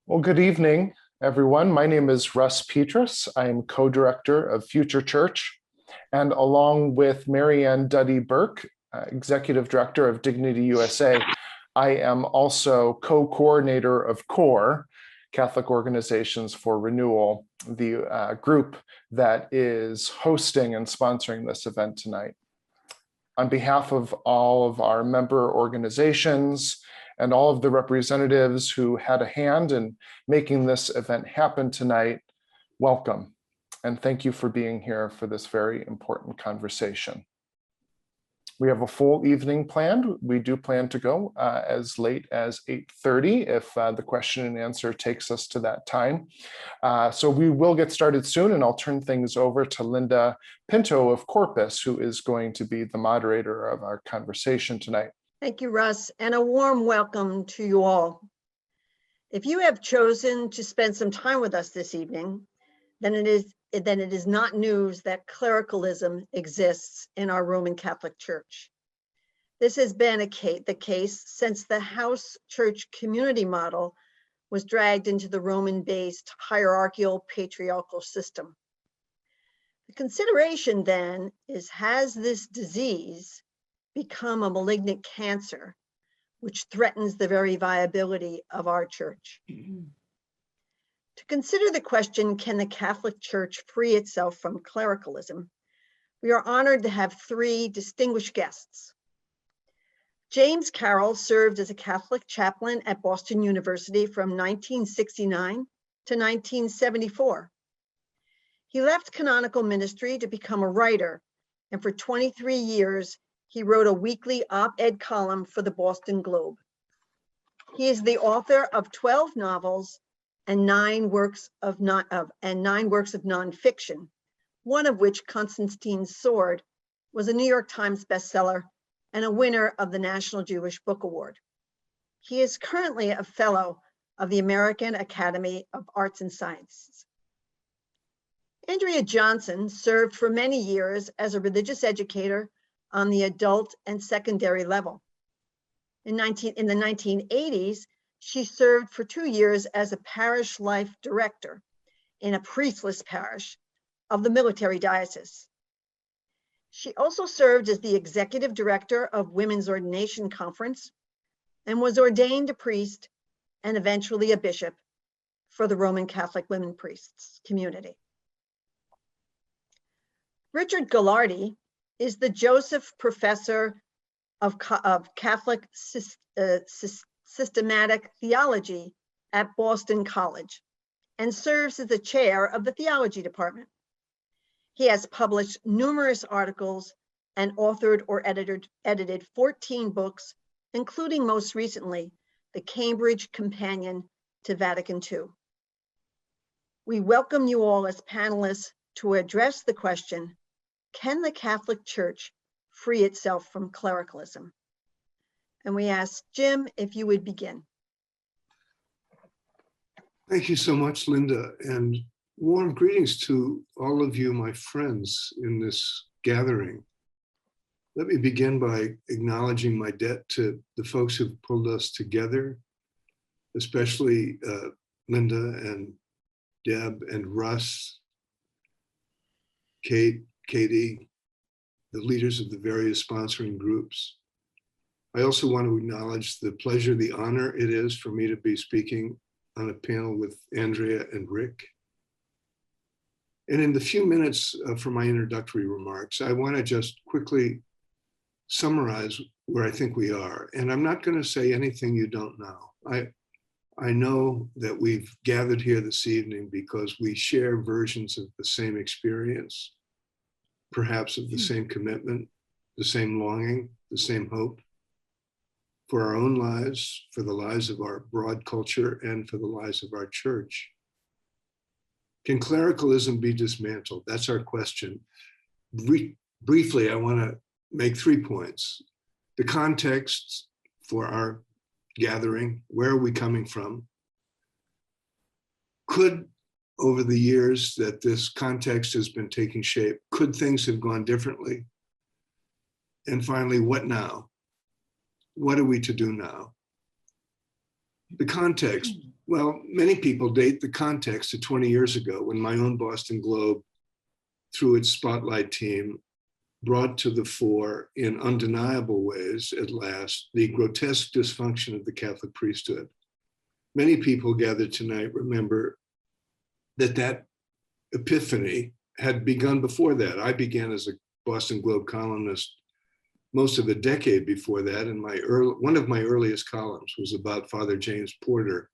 Well, good evening, everyone. My name is Russ Petrus. I am co-director of Future Church, and along with Marianne Duddy-Burke, executive director of Dignity USA, I am also co-coordinator of COR, Catholic Organizations for Renewal, the group that is hosting and sponsoring this event tonight. On behalf of all of our member organizations and all of the representatives who had a hand in making this event happen tonight, welcome. And thank you for being here for this very important conversation. We have a full evening planned. We do plan to go as late as 8:30 if the question and answer takes us to that time. So we will get started soon, and I'll turn things over to Linda Pinto of Corpus, who is going to be the moderator of our conversation tonight. Thank you, Russ, and a warm welcome to you all. If you have chosen to spend some time with us this evening, then it is not news that clericalism exists in our Roman Catholic Church. This has been the case since the house church community model was dragged into the Roman-based hierarchical patriarchal system. The consideration then is, has this disease become a malignant cancer which threatens the very viability of our church? To consider the question, can the Catholic Church free itself from clericalism, we are honored to have three distinguished guests. James Carroll served as a Catholic chaplain at Boston University from 1969 to 1974. He left canonical ministry to become a writer, and for 23 years, he wrote a weekly op-ed column for the Boston Globe. He is the author of 12 novels and nine works of nonfiction, one of which, Constantine's Sword, was a New York Times bestseller and a winner of the National Jewish Book Award. He is currently a fellow of the American Academy of Arts and Sciences. Andrea Johnson served for many years as a religious educator on the adult and secondary level. In the 1980s, she served for 2 years as a parish life director in a priestless parish of the military diocese. She also served as the executive director of Women's Ordination Conference and was ordained a priest and eventually a bishop for the Roman Catholic women priests community. Richard Gaillardetz is the Joseph Professor of Catholic Systematic Theology at Boston College and serves as the chair of the theology department. He has published numerous articles and authored or edited 14 books, including most recently, the Cambridge Companion to Vatican II. We welcome you all as panelists to address the question, can the Catholic Church free itself from clericalism? And we ask Jim if you would begin. Thank you so much, Linda, and warm greetings to all of you, my friends in this gathering. Let me begin by acknowledging my debt to the folks who've pulled us together, especially Linda and Deb and Russ, Kate, Katie, the leaders of the various sponsoring groups. I also want to acknowledge the pleasure, the honor it is for me to be speaking on a panel with Andrea and Rick. And in the few minutes for my introductory remarks, I want to just quickly summarize where I think we are. And I'm not going to say anything you don't know. I know that we've gathered here this evening because we share versions of the same experience, perhaps of the same commitment, the same longing, the same hope for our own lives, for the lives of our broad culture, and for the lives of our church. Can clericalism be dismantled? That's our question. Briefly, I want to make 3 points. The context for our gathering, where are we coming from? Could, over the years that this context has been taking shape, could things have gone differently? And finally, what now? What are we to do now? The context. Well, many people date the context to 20 years ago when my own Boston Globe, through its Spotlight team, brought to the fore in undeniable ways at last the grotesque dysfunction of the Catholic priesthood. Many people gathered tonight remember that epiphany had begun before that. I began as a Boston Globe columnist most of a decade before that, and one of my earliest columns was about Father James Porter,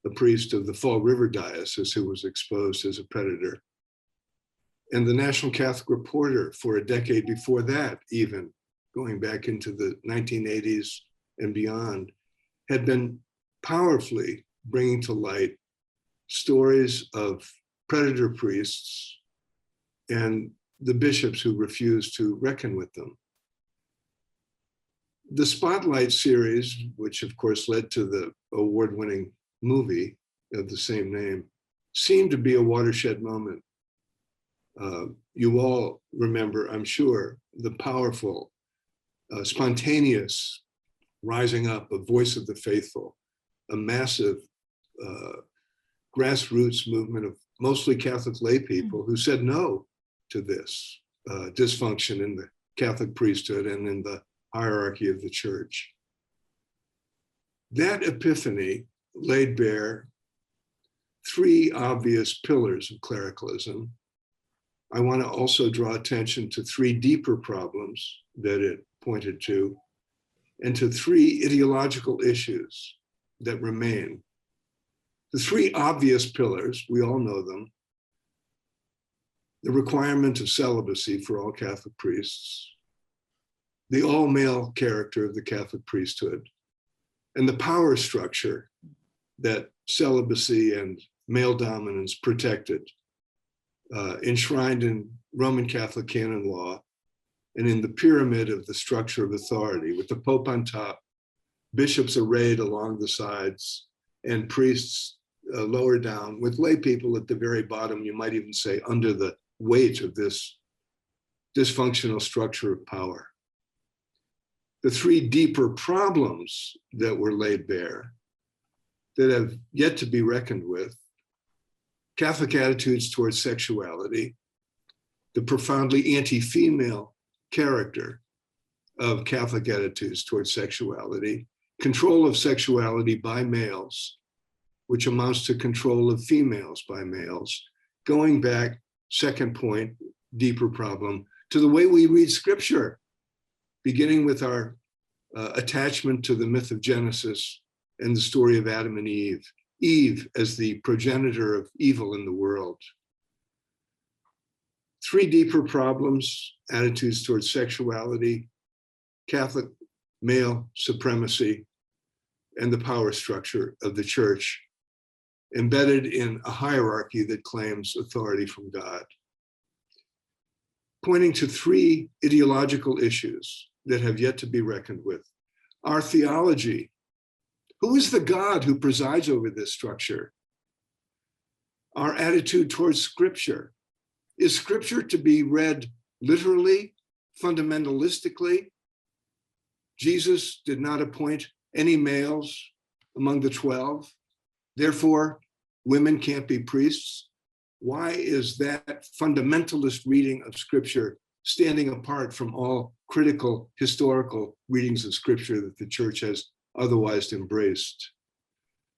a priest of the Fall River Diocese who was exposed as a predator. And the National Catholic Reporter for a decade before that, even going back into the 1980s and beyond, had been powerfully bringing to light stories of predator priests and the bishops who refused to reckon with them. The Spotlight series, which of course led to the award-winning movie of the same name, seemed to be a watershed moment. You all remember, I'm sure, the powerful, spontaneous rising up of Voice of the Faithful, a massive grassroots movement of mostly Catholic lay people who said no to this dysfunction in the Catholic priesthood and in the hierarchy of the church. That epiphany laid bare three obvious pillars of clericalism. I want to also draw attention to three deeper problems that it pointed to, and to three ideological issues that remain. The three obvious pillars, we all know them: the requirement of celibacy for all Catholic priests, the all-male character of the Catholic priesthood, and the power structure that celibacy and male dominance protected, enshrined in Roman Catholic canon law and in the pyramid of the structure of authority, with the Pope on top, bishops arrayed along the sides, and priests lower down, with lay people at the very bottom, you might even say under the weight of this dysfunctional structure of power. The three deeper problems that were laid bare that have yet to be reckoned with: Catholic attitudes towards sexuality, the profoundly anti-female character of Catholic attitudes towards sexuality, control of sexuality by males, which amounts to control of females by males, going back, second point, deeper problem, to the way we read Scripture, beginning with our attachment to the myth of Genesis and the story of Adam and Eve. Eve as the progenitor of evil in the world. Three deeper problems: attitudes towards sexuality, Catholic male supremacy, and the power structure of the church, embedded in a hierarchy that claims authority from God. Pointing to three ideological issues that have yet to be reckoned with: our theology. Who is the God who presides over this structure? Our attitude towards Scripture. Is Scripture to be read literally, fundamentalistically? Jesus did not appoint any males among the 12. Therefore, women can't be priests. Why is that fundamentalist reading of Scripture standing apart from all critical historical readings of Scripture that the church has otherwise embraced?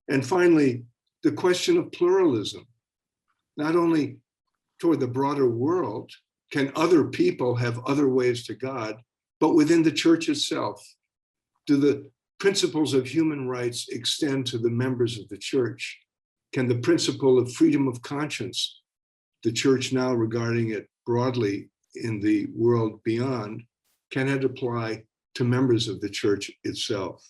And finally, the question of pluralism, not only toward the broader world, can other people have other ways to God, but within the church itself, do the principles of human rights extend to the members of the church? Can the principle of freedom of conscience, the church now regarding it broadly in the world beyond, can it apply to members of the church itself?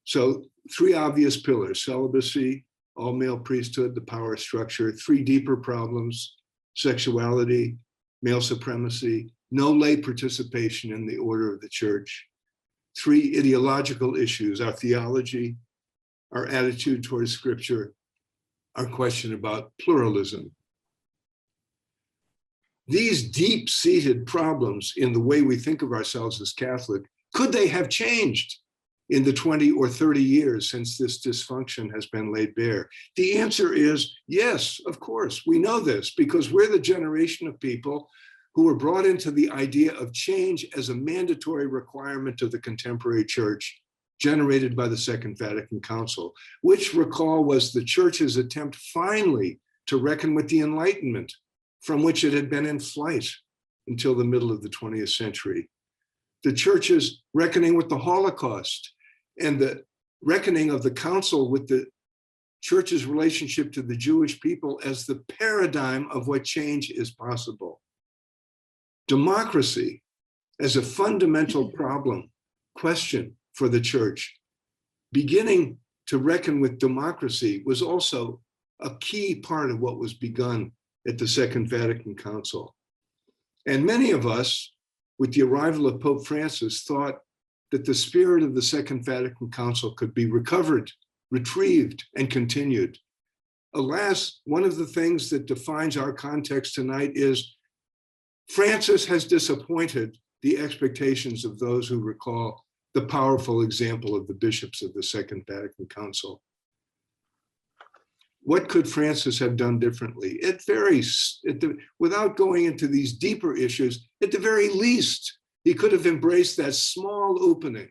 So three obvious pillars: celibacy, all-male priesthood, the power structure; three deeper problems: sexuality, male supremacy, no lay participation in the order of the church; three ideological issues: our theology, our attitude towards Scripture, our question about pluralism. These deep-seated problems in the way we think of ourselves as Catholic, could they have changed in the 20 or 30 years since this dysfunction has been laid bare? The answer is yes, of course. We know this because we're the generation of people who were brought into the idea of change as a mandatory requirement of the contemporary church, generated by the Second Vatican Council, which, recall, was the church's attempt finally to reckon with the Enlightenment, from which it had been in flight until the middle of the 20th century. The church's reckoning with the Holocaust and the reckoning of the council with the church's relationship to the Jewish people as the paradigm of what change is possible. Democracy as a fundamental question for the church, beginning to reckon with democracy, was also a key part of what was begun at the Second Vatican Council. And many of us, with the arrival of Pope Francis, thought that the spirit of the Second Vatican Council could be recovered, retrieved, and continued. Alas, one of the things that defines our context tonight is Francis has disappointed the expectations of those who recall the powerful example of the bishops of the Second Vatican Council. What could Francis have done differently? It varies. Without going into these deeper issues, at the very least, he could have embraced that small opening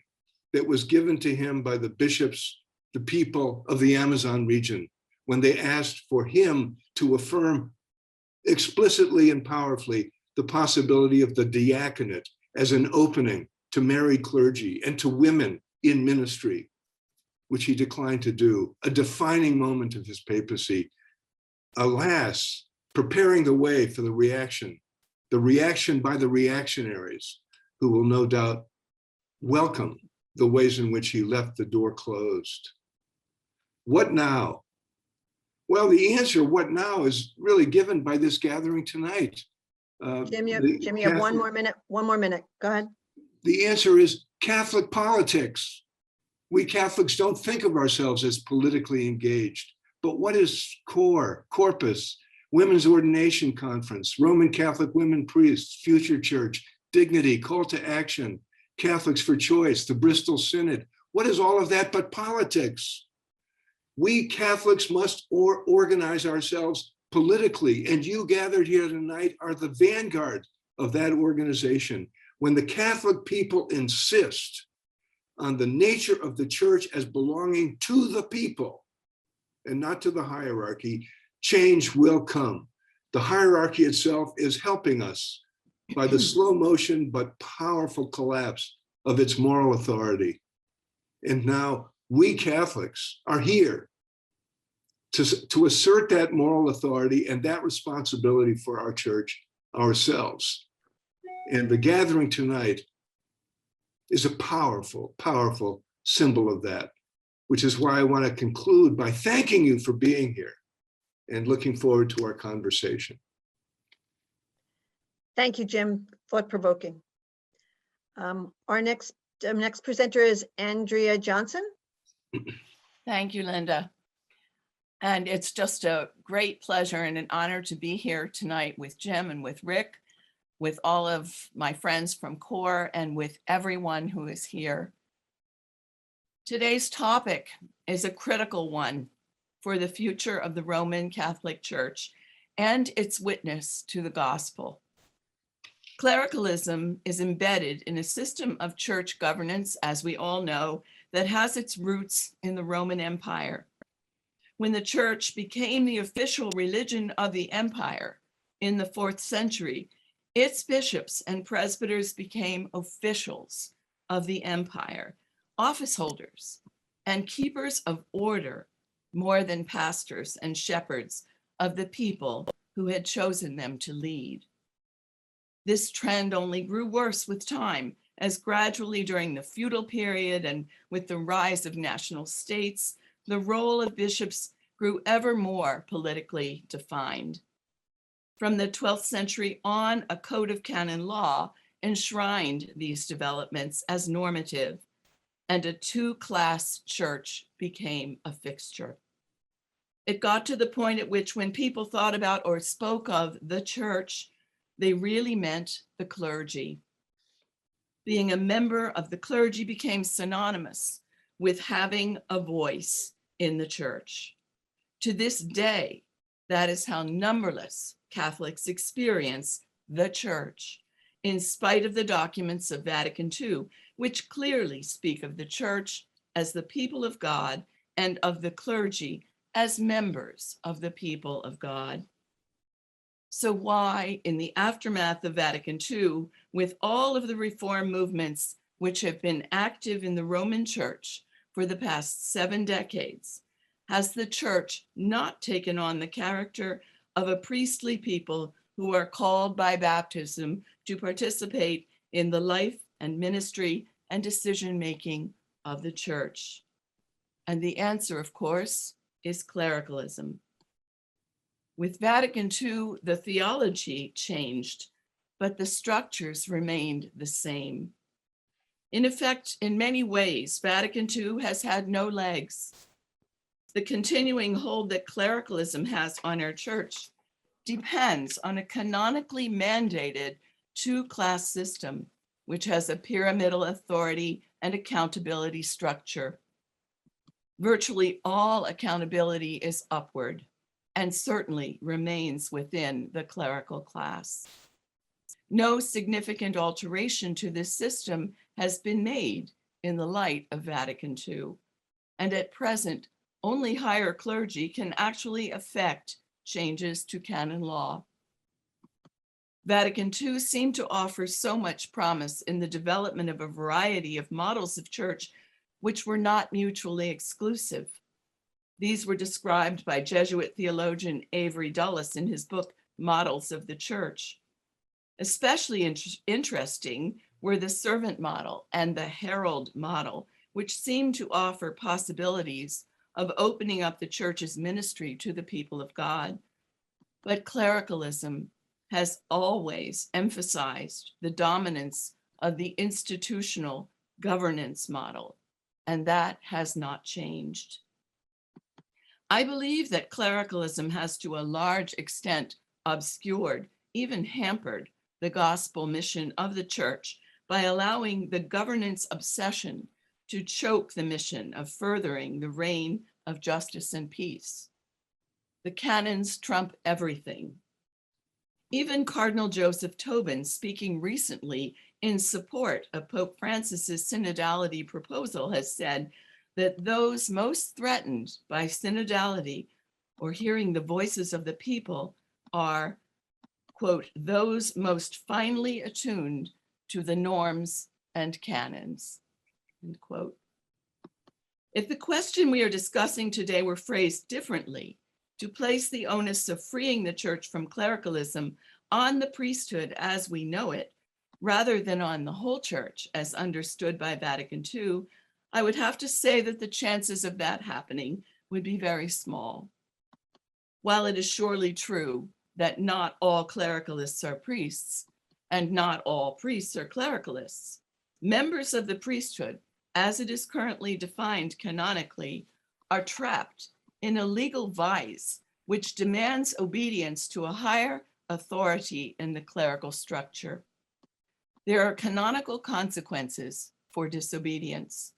that was given to him by the bishops, the people of the Amazon region, when they asked for him to affirm explicitly and powerfully the possibility of the diaconate as an opening to married clergy and to women in ministry, which he declined to do, a defining moment of his papacy. Alas, preparing the way for the reaction by the reactionaries, who will no doubt welcome the ways in which he left the door closed. What now? Well, the answer, what now, is really given by this gathering tonight. Jim, you have one more minute. Go ahead. The answer is Catholic politics. We Catholics don't think of ourselves as politically engaged, but what is COR, Corpus, Women's Ordination Conference, Roman Catholic Women Priests, Future Church, Dignity, Call to Action, Catholics for Choice, the Bristol Synod? What is all of that but politics? We Catholics must organize ourselves politically, and you gathered here tonight are the vanguard of that organization. When the Catholic people insist on the nature of the church as belonging to the people and not to the hierarchy, change will come. The hierarchy itself is helping us by the slow motion but powerful collapse of its moral authority. And now we Catholics are here to assert that moral authority and that responsibility for our church ourselves. And the gathering tonight is a powerful, powerful symbol of that, which is why I want to conclude by thanking you for being here and looking forward to our conversation. Thank you, Jim. Thought-provoking. Our next presenter is Andrea Johnson. Thank you, Linda. And it's just a great pleasure and an honor to be here tonight with Jim and with Rick, with all of my friends from COR, and with everyone who is here. Today's topic is a critical one for the future of the Roman Catholic Church and its witness to the gospel. Clericalism is embedded in a system of church governance, as we all know, that has its roots in the Roman Empire. When the church became the official religion of the empire in the 4th century, its bishops and presbyters became officials of the empire, office holders, and keepers of order, more than pastors and shepherds of the people who had chosen them to lead. This trend only grew worse with time, as gradually during the feudal period and with the rise of national states, the role of bishops grew ever more politically defined. From the 12th century on, a code of canon law enshrined these developments as normative, and a two-class church became a fixture. It got to the point at which when people thought about or spoke of the church, they really meant the clergy. Being a member of the clergy became synonymous with having a voice in the church. To this day, that is how numberless Catholics experience the church, in spite of the documents of Vatican II, which clearly speak of the church as the people of God and of the clergy as members of the people of God. So why, in the aftermath of Vatican II, with all of the reform movements which have been active in the Roman Church for the past 7 decades, has the Church not taken on the character of a priestly people who are called by baptism to participate in the life and ministry and decision-making of the Church? And the answer, of course, is clericalism. With Vatican II, the theology changed, but the structures remained the same. In effect, in many ways, Vatican II has had no legs. The continuing hold that clericalism has on our church depends on a canonically mandated 2-class system, which has a pyramidal authority and accountability structure. Virtually all accountability is upward and certainly remains within the clerical class. No significant alteration to this system has been made in the light of Vatican II, and at present, only higher clergy can actually affect changes to canon law. Vatican II seemed to offer so much promise in the development of a variety of models of church which were not mutually exclusive. These were described by Jesuit theologian Avery Dulles in his book, Models of the Church. Especially interesting were the servant model and the herald model, which seemed to offer possibilities of opening up the church's ministry to the people of God. But clericalism has always emphasized the dominance of the institutional governance model, and that has not changed. I believe that clericalism has to a large extent obscured, even hampered, the gospel mission of the church by allowing the governance obsession to choke the mission of furthering the reign of justice and peace. The canons trump everything. Even Cardinal Joseph Tobin, speaking recently in support of Pope Francis's synodality proposal, has said that those most threatened by synodality or hearing the voices of the people are, quote, those most finely attuned to the norms and canons, end quote. If the question we are discussing today were phrased differently, to place the onus of freeing the church from clericalism on the priesthood as we know it, rather than on the whole church as understood by Vatican II, I would have to say that the chances of that happening would be very small. While it is surely true that not all clericalists are priests, and not all priests are clericalists, members of the priesthood, as it is currently defined canonically, are trapped in a legal vice which demands obedience to a higher authority in the clerical structure. There are canonical consequences for disobedience.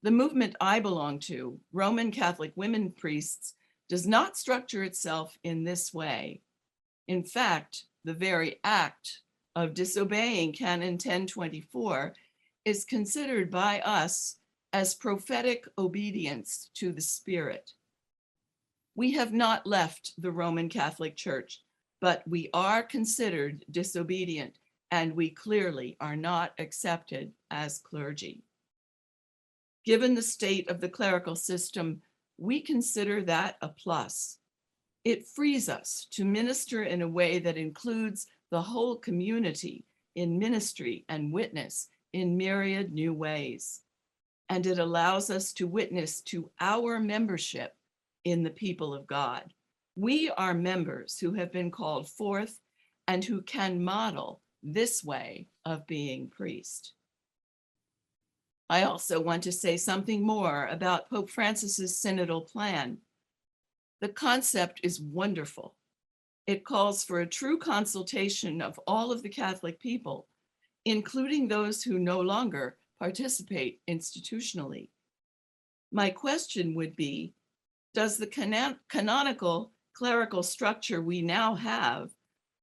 The movement I belong to, Roman Catholic women priests, does not structure itself in this way. In fact, the very act of disobeying Canon 1024 is considered by us as prophetic obedience to the Spirit. We have not left the Roman Catholic Church, but we are considered disobedient, and we clearly are not accepted as clergy. Given the state of the clerical system, we consider that a plus. It frees us to minister in a way that includes the whole community in ministry and witness in myriad new ways. And it allows us to witness to our membership in the people of God. We are members who have been called forth and who can model this way of being priest. I also want to say something more about Pope Francis's synodal plan. The concept is wonderful. It calls for a true consultation of all of the Catholic people, including those who no longer participate institutionally, My question would be, does the canonical clerical structure we now have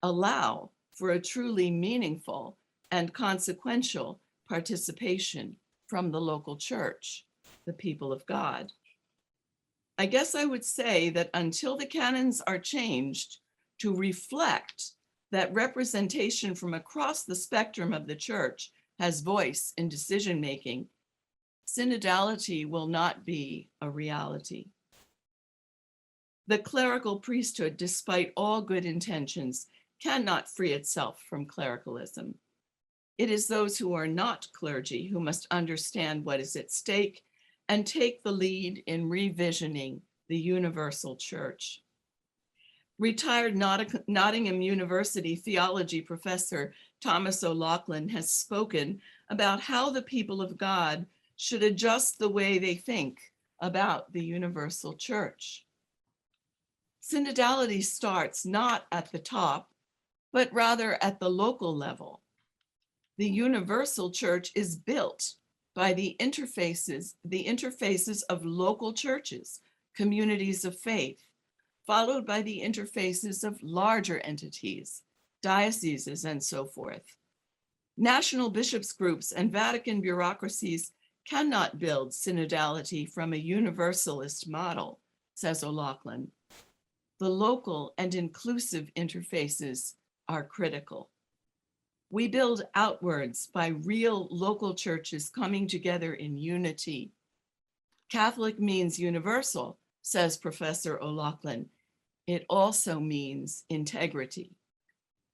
allow for a truly meaningful and consequential participation from the local church, the people of God? I guess I would say that until the canons are changed to reflect that representation from across the spectrum of the church has voice in decision-making, synodality will not be a reality. The clerical priesthood, despite all good intentions, cannot free itself from clericalism. It is those who are not clergy who must understand what is at stake and take the lead in revisioning the universal church. Retired Nottingham University theology professor Thomas O'Loughlin has spoken about how the people of God should adjust the way they think about the universal church. Synodality starts not at the top, but rather at the local level. The universal church is built by the interfaces of local churches, communities of faith, followed by the interfaces of larger entities, dioceses, and so forth. National bishops' groups and Vatican bureaucracies cannot build synodality from a universalist model, says O'Loughlin. The local and inclusive interfaces are critical. We build outwards by real local churches coming together in unity. Catholic means universal, says Professor O'Loughlin. It also means integrity.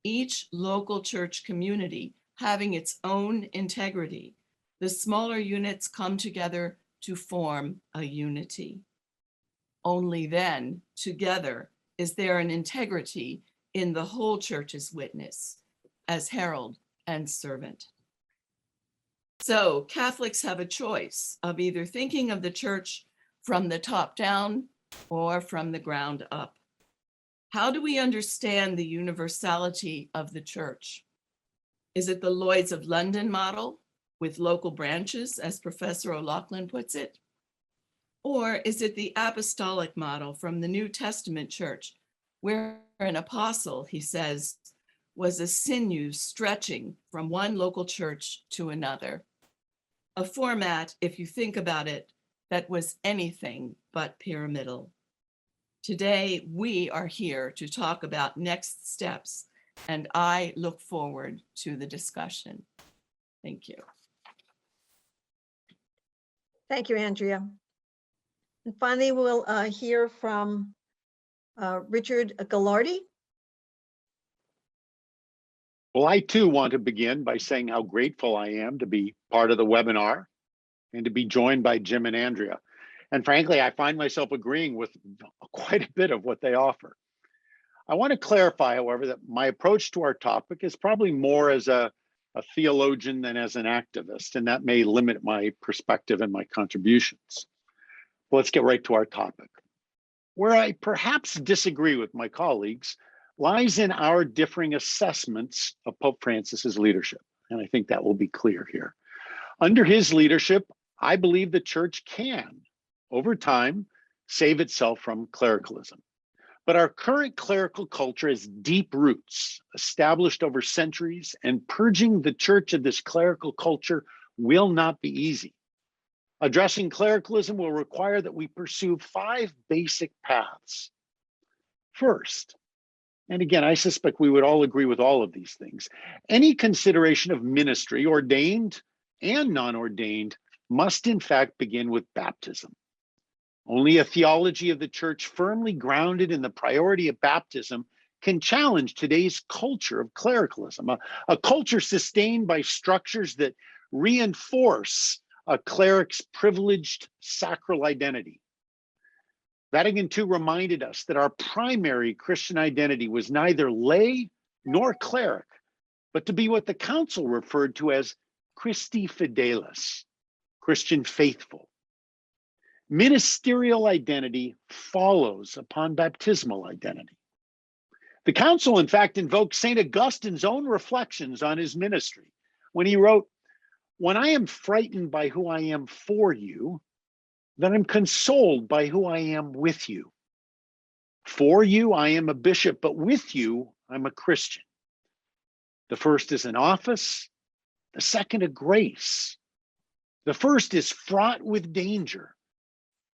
Each local church community having its own integrity, the smaller units come together to form a unity. Only then, together, is there an integrity in the whole church's witness as herald and servant. So Catholics have a choice of either thinking of the church from the top down or from the ground up. How do we understand the universality of the church? Is it the Lloyds of London model with local branches, as Professor O'Loughlin puts it? Or is it the apostolic model from the New Testament church, where an apostle, he says, was a sinew stretching from one local church to another? A format, if you think about it, that was anything but pyramidal. Today, we are here to talk about next steps, and I look forward to the discussion. Thank you. Thank you, Andrea. And finally, we'll hear from Richard Gaillardetz. Well, I too want to begin by saying how grateful I am to be part of the webinar and to be joined by Jim and Andrea. And frankly, I find myself agreeing with quite a bit of what they offer. I want to clarify, however, that my approach to our topic is probably more as a theologian than as an activist, and that may limit my perspective and my contributions. Let's get right to our topic. Where I perhaps disagree with my colleagues lies in our differing assessments of Pope Francis's leadership, and I think that will be clear here. Under his leadership, I believe the church can, over time, save itself from clericalism. But our current clerical culture has deep roots established over centuries, and purging the church of this clerical culture will not be easy. Addressing clericalism will require that we pursue 5 basic paths. First, and again, I suspect we would all agree with all of these things, any consideration of ministry, ordained and non-ordained, must in fact begin with baptism. Only a theology of the church firmly grounded in the priority of baptism can challenge today's culture of clericalism, a culture sustained by structures that reinforce a cleric's privileged sacral identity. Vatican II reminded us that our primary Christian identity was neither lay nor cleric, but to be what the council referred to as Christi Fidelis, Christian faithful. Ministerial identity follows upon baptismal identity. The council, in fact, invoked St. Augustine's own reflections on his ministry when he wrote, "When I am frightened by who I am for you, that I'm consoled by who I am with you. For you, I am a bishop, but with you, I'm a Christian. The first is an office, the second a grace. The first is fraught with danger,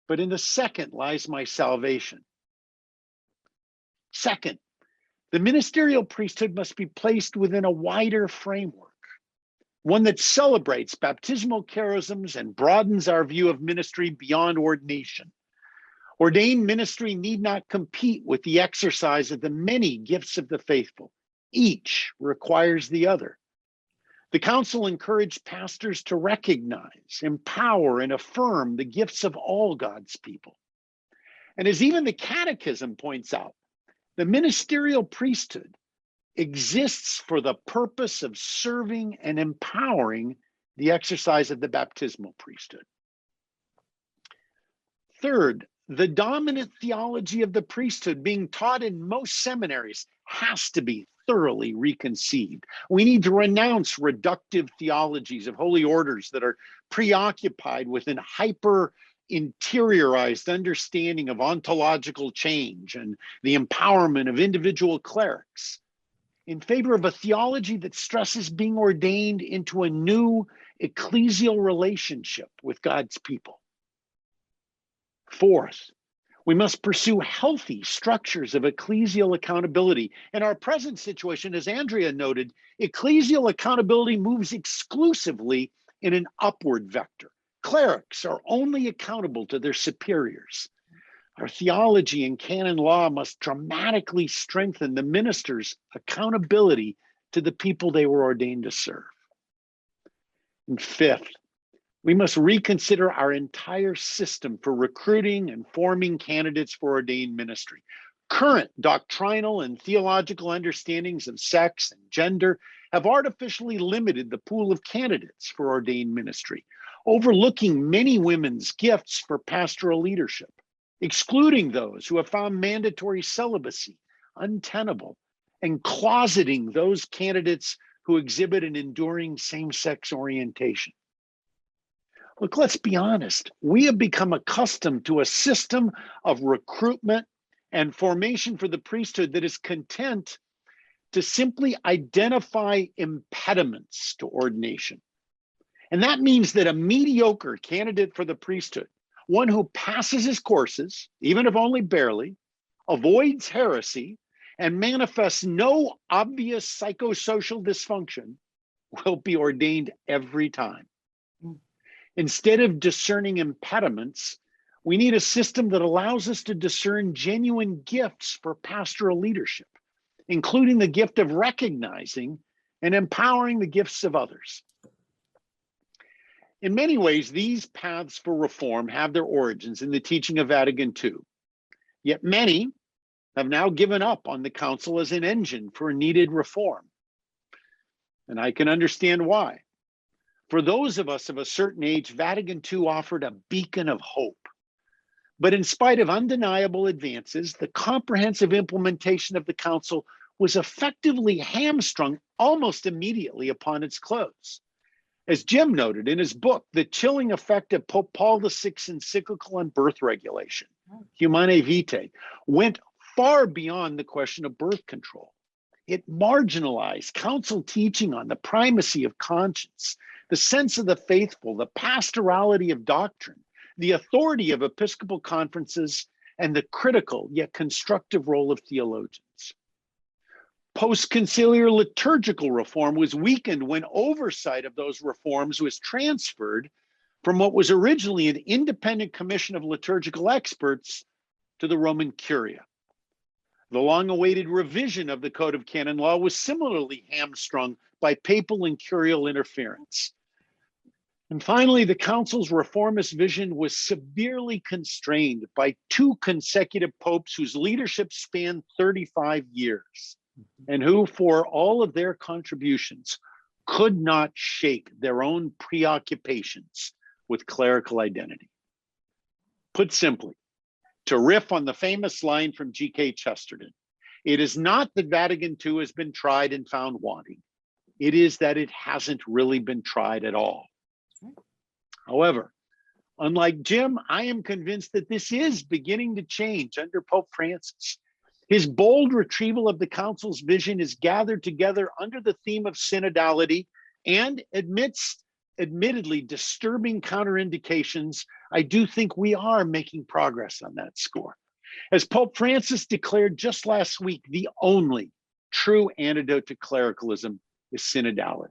but in the second lies my salvation. Second, the ministerial priesthood must be placed within a wider framework, one that celebrates baptismal charisms and broadens our view of ministry beyond ordination. Ordained ministry need not compete with the exercise of the many gifts of the faithful. Each requires the other. The council encouraged pastors to recognize, empower, and affirm the gifts of all God's people. And as even the Catechism points out, the ministerial priesthood exists for the purpose of serving and empowering the exercise of the baptismal priesthood. Third, the dominant theology of the priesthood being taught in most seminaries has to be thoroughly reconceived. We need to renounce reductive theologies of holy orders that are preoccupied with an hyper-interiorized understanding of ontological change and the empowerment of individual clerics, in favor of a theology that stresses being ordained into a new ecclesial relationship with God's people. Fourth, we must pursue healthy structures of ecclesial accountability. In our present situation, as Andrea noted, ecclesial accountability moves exclusively in an upward vector. Clerics are only accountable to their superiors. Our theology and canon law must dramatically strengthen the minister's accountability to the people they were ordained to serve. And fifth, we must reconsider our entire system for recruiting and forming candidates for ordained ministry. Current doctrinal and theological understandings of sex and gender have artificially limited the pool of candidates for ordained ministry, overlooking many women's gifts for pastoral leadership, excluding those who have found mandatory celibacy untenable, and closeting those candidates who exhibit an enduring same-sex orientation. Look, let's be honest. We have become accustomed to a system of recruitment and formation for the priesthood that is content to simply identify impediments to ordination. And that means that a mediocre candidate for the priesthood, one who passes his courses, even if only barely, avoids heresy, and manifests no obvious psychosocial dysfunction, will be ordained every time. Instead of discerning impediments, we need a system that allows us to discern genuine gifts for pastoral leadership, including the gift of recognizing and empowering the gifts of others. In many ways, these paths for reform have their origins in the teaching of Vatican II. Yet many have now given up on the council as an engine for needed reform. And I can understand why. For those of us of a certain age, Vatican II offered a beacon of hope. But in spite of undeniable advances, the comprehensive implementation of the council was effectively hamstrung almost immediately upon its close. As Jim noted in his book, the chilling effect of Pope Paul VI's encyclical on birth regulation, Humanae Vitae, went far beyond the question of birth control. It marginalized council teaching on the primacy of conscience, the sense of the faithful, the pastorality of doctrine, the authority of episcopal conferences, and the critical yet constructive role of theologians. Post-conciliar liturgical reform was weakened when oversight of those reforms was transferred from what was originally an independent commission of liturgical experts to the Roman Curia. The long-awaited revision of the Code of Canon Law was similarly hamstrung by papal and curial interference. And finally, the council's reformist vision was severely constrained by two consecutive popes whose leadership spanned 35 years, and who, for all of their contributions, could not shake their own preoccupations with clerical identity. Put simply, to riff on the famous line from G.K. Chesterton, it is not that Vatican II has been tried and found wanting. It is that it hasn't really been tried at all. However, Unlike Jim, I am convinced that this is beginning to change under Pope Francis. His bold retrieval of the Council's vision is gathered together under the theme of synodality, and amidst admittedly disturbing counterindications, I do think we are making progress on that score. As Pope Francis declared just last week, the only true antidote to clericalism is synodality.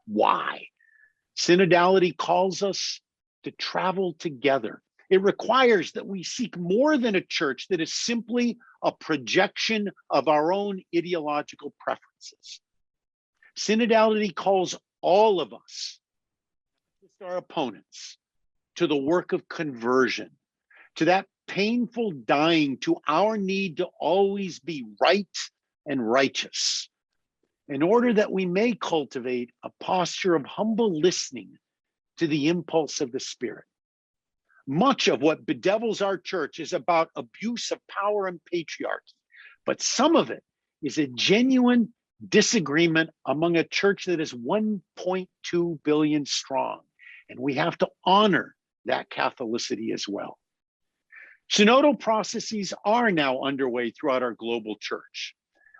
Why? Synodality calls us to travel together. It requires that we seek more than a church that is simply a projection of our own ideological preferences. Synodality calls all of us, not just our opponents, to the work of conversion, to that painful dying to our need to always be right and righteous, in order that we may cultivate a posture of humble listening to the impulse of the Spirit. Much of what bedevils our church is about abuse of power and patriarchy, but some of it is a genuine disagreement among a church that is 1.2 billion strong, and we have to honor that Catholicity as well. Synodal processes are now underway throughout our global church.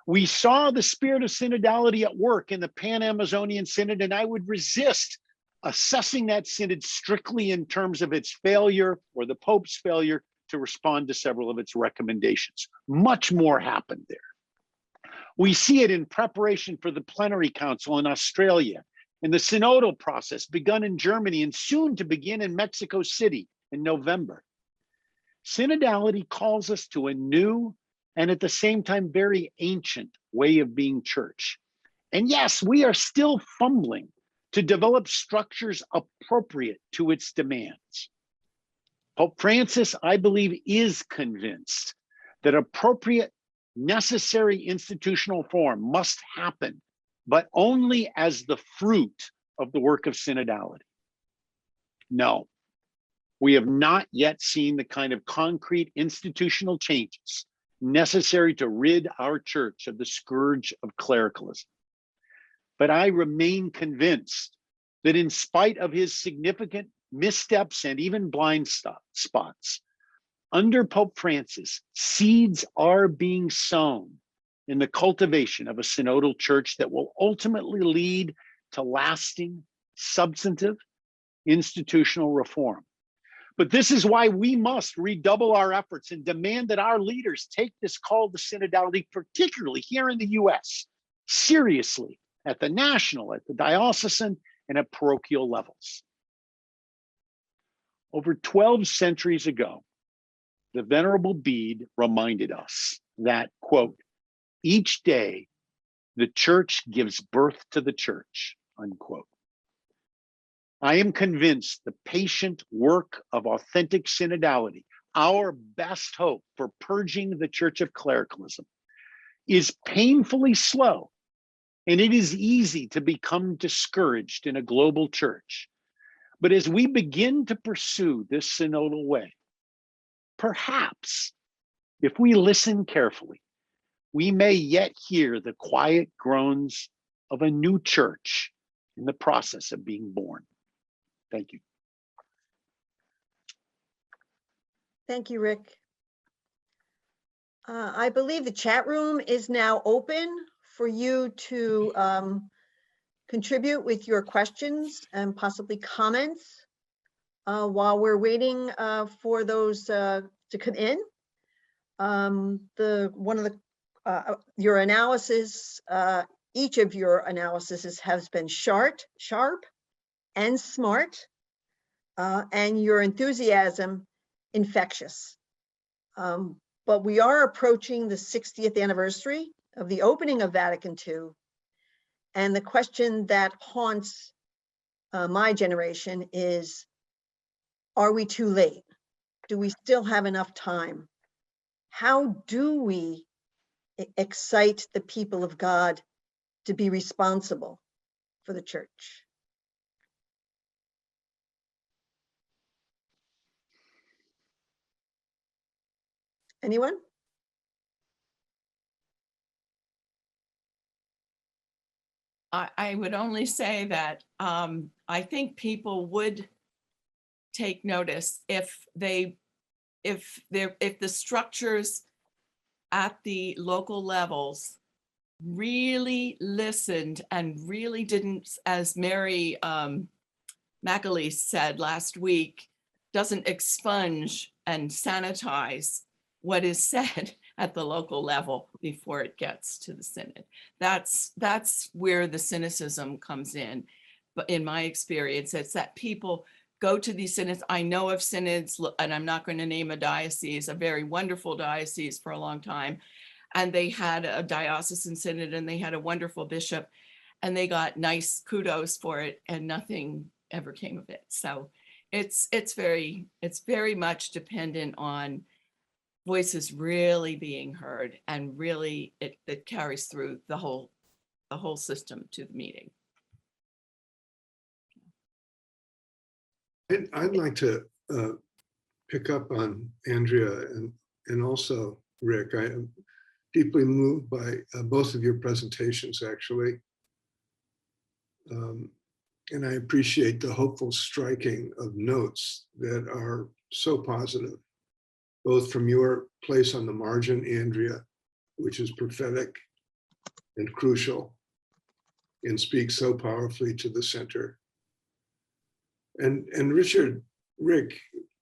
We saw the spirit of synodality at work in the Pan-Amazonian Synod, and I would resist assessing that synod strictly in terms of its failure or the Pope's failure to respond to several of its recommendations. Much more happened there. We see it in preparation for the plenary council in Australia, in the synodal process begun in Germany and soon to begin in Mexico City in November. Synodality calls us to a new and at the same time very ancient way of being church. And yes, we are still fumbling to develop structures appropriate to its demands. Pope Francis, I believe, is convinced that appropriate, necessary institutional form must happen, but only as the fruit of the work of synodality. No, we have not yet seen the kind of concrete institutional changes necessary to rid our church of the scourge of clericalism. But I remain convinced that in spite of his significant missteps and even blind spots, under Pope Francis, seeds are being sown in the cultivation of a synodal church that will ultimately lead to lasting, substantive, institutional reform. But this is why we must redouble our efforts and demand that our leaders take this call to synodality, particularly here in the US, seriously at the national, at the diocesan, and at parochial levels. Over 12 centuries ago, the Venerable Bede reminded us that, quote, each day the church gives birth to the church, unquote. I am convinced the patient work of authentic synodality, our best hope for purging the church of clericalism, is painfully slow, and it is easy to become discouraged in a global church. But as we begin to pursue this synodal way, perhaps, if we listen carefully, we may yet hear the quiet groans of a new church in the process of being born. Thank you. Thank you, Rick. I believe the chat room is now open for you to contribute with your questions and possibly comments while we're waiting for those to come in. Your analysis, each of your analyses has been sharp and smart, and your enthusiasm infectious. But we are approaching the 60th anniversary of the opening of Vatican II. And the question that haunts my generation is, are we too late? Do we still have enough time? How do we excite the people of God to be responsible for the church? Anyone? I would only say that I think people would take notice if the structures at the local levels really listened and really didn't, as Mary McAleese said last week, doesn't expunge and sanitize what is said at the local level before it gets to the synod. That's where the cynicism comes in. But in my experience, it's that people go to these synods. I know of synods, and I'm not going to name a diocese, a very wonderful diocese for a long time, and they had a diocesan synod and they had a wonderful bishop and they got nice kudos for it and nothing ever came of it. So it's very much dependent on voices really being heard, and really it carries through the whole system to the meeting. I'd like to pick up on Andrea and also Rick. I am deeply moved by both of your presentations, actually. And I appreciate the hopeful striking of notes that are so positive, both from your place on the margin, Andrea, which is prophetic and crucial and speaks so powerfully to the center. And Rick,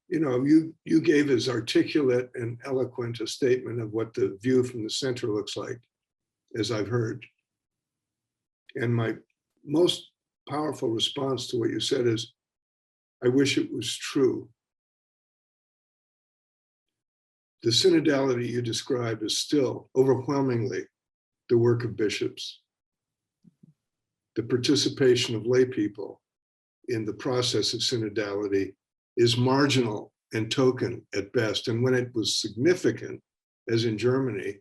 you know, you gave as articulate and eloquent a statement of what the view from the center looks like, as I've heard. And my most powerful response to what you said is, I wish it was true. The synodality you describe is still overwhelmingly the work of bishops. The participation of lay people in the process of synodality is marginal and token at best. And when it was significant, as in Germany,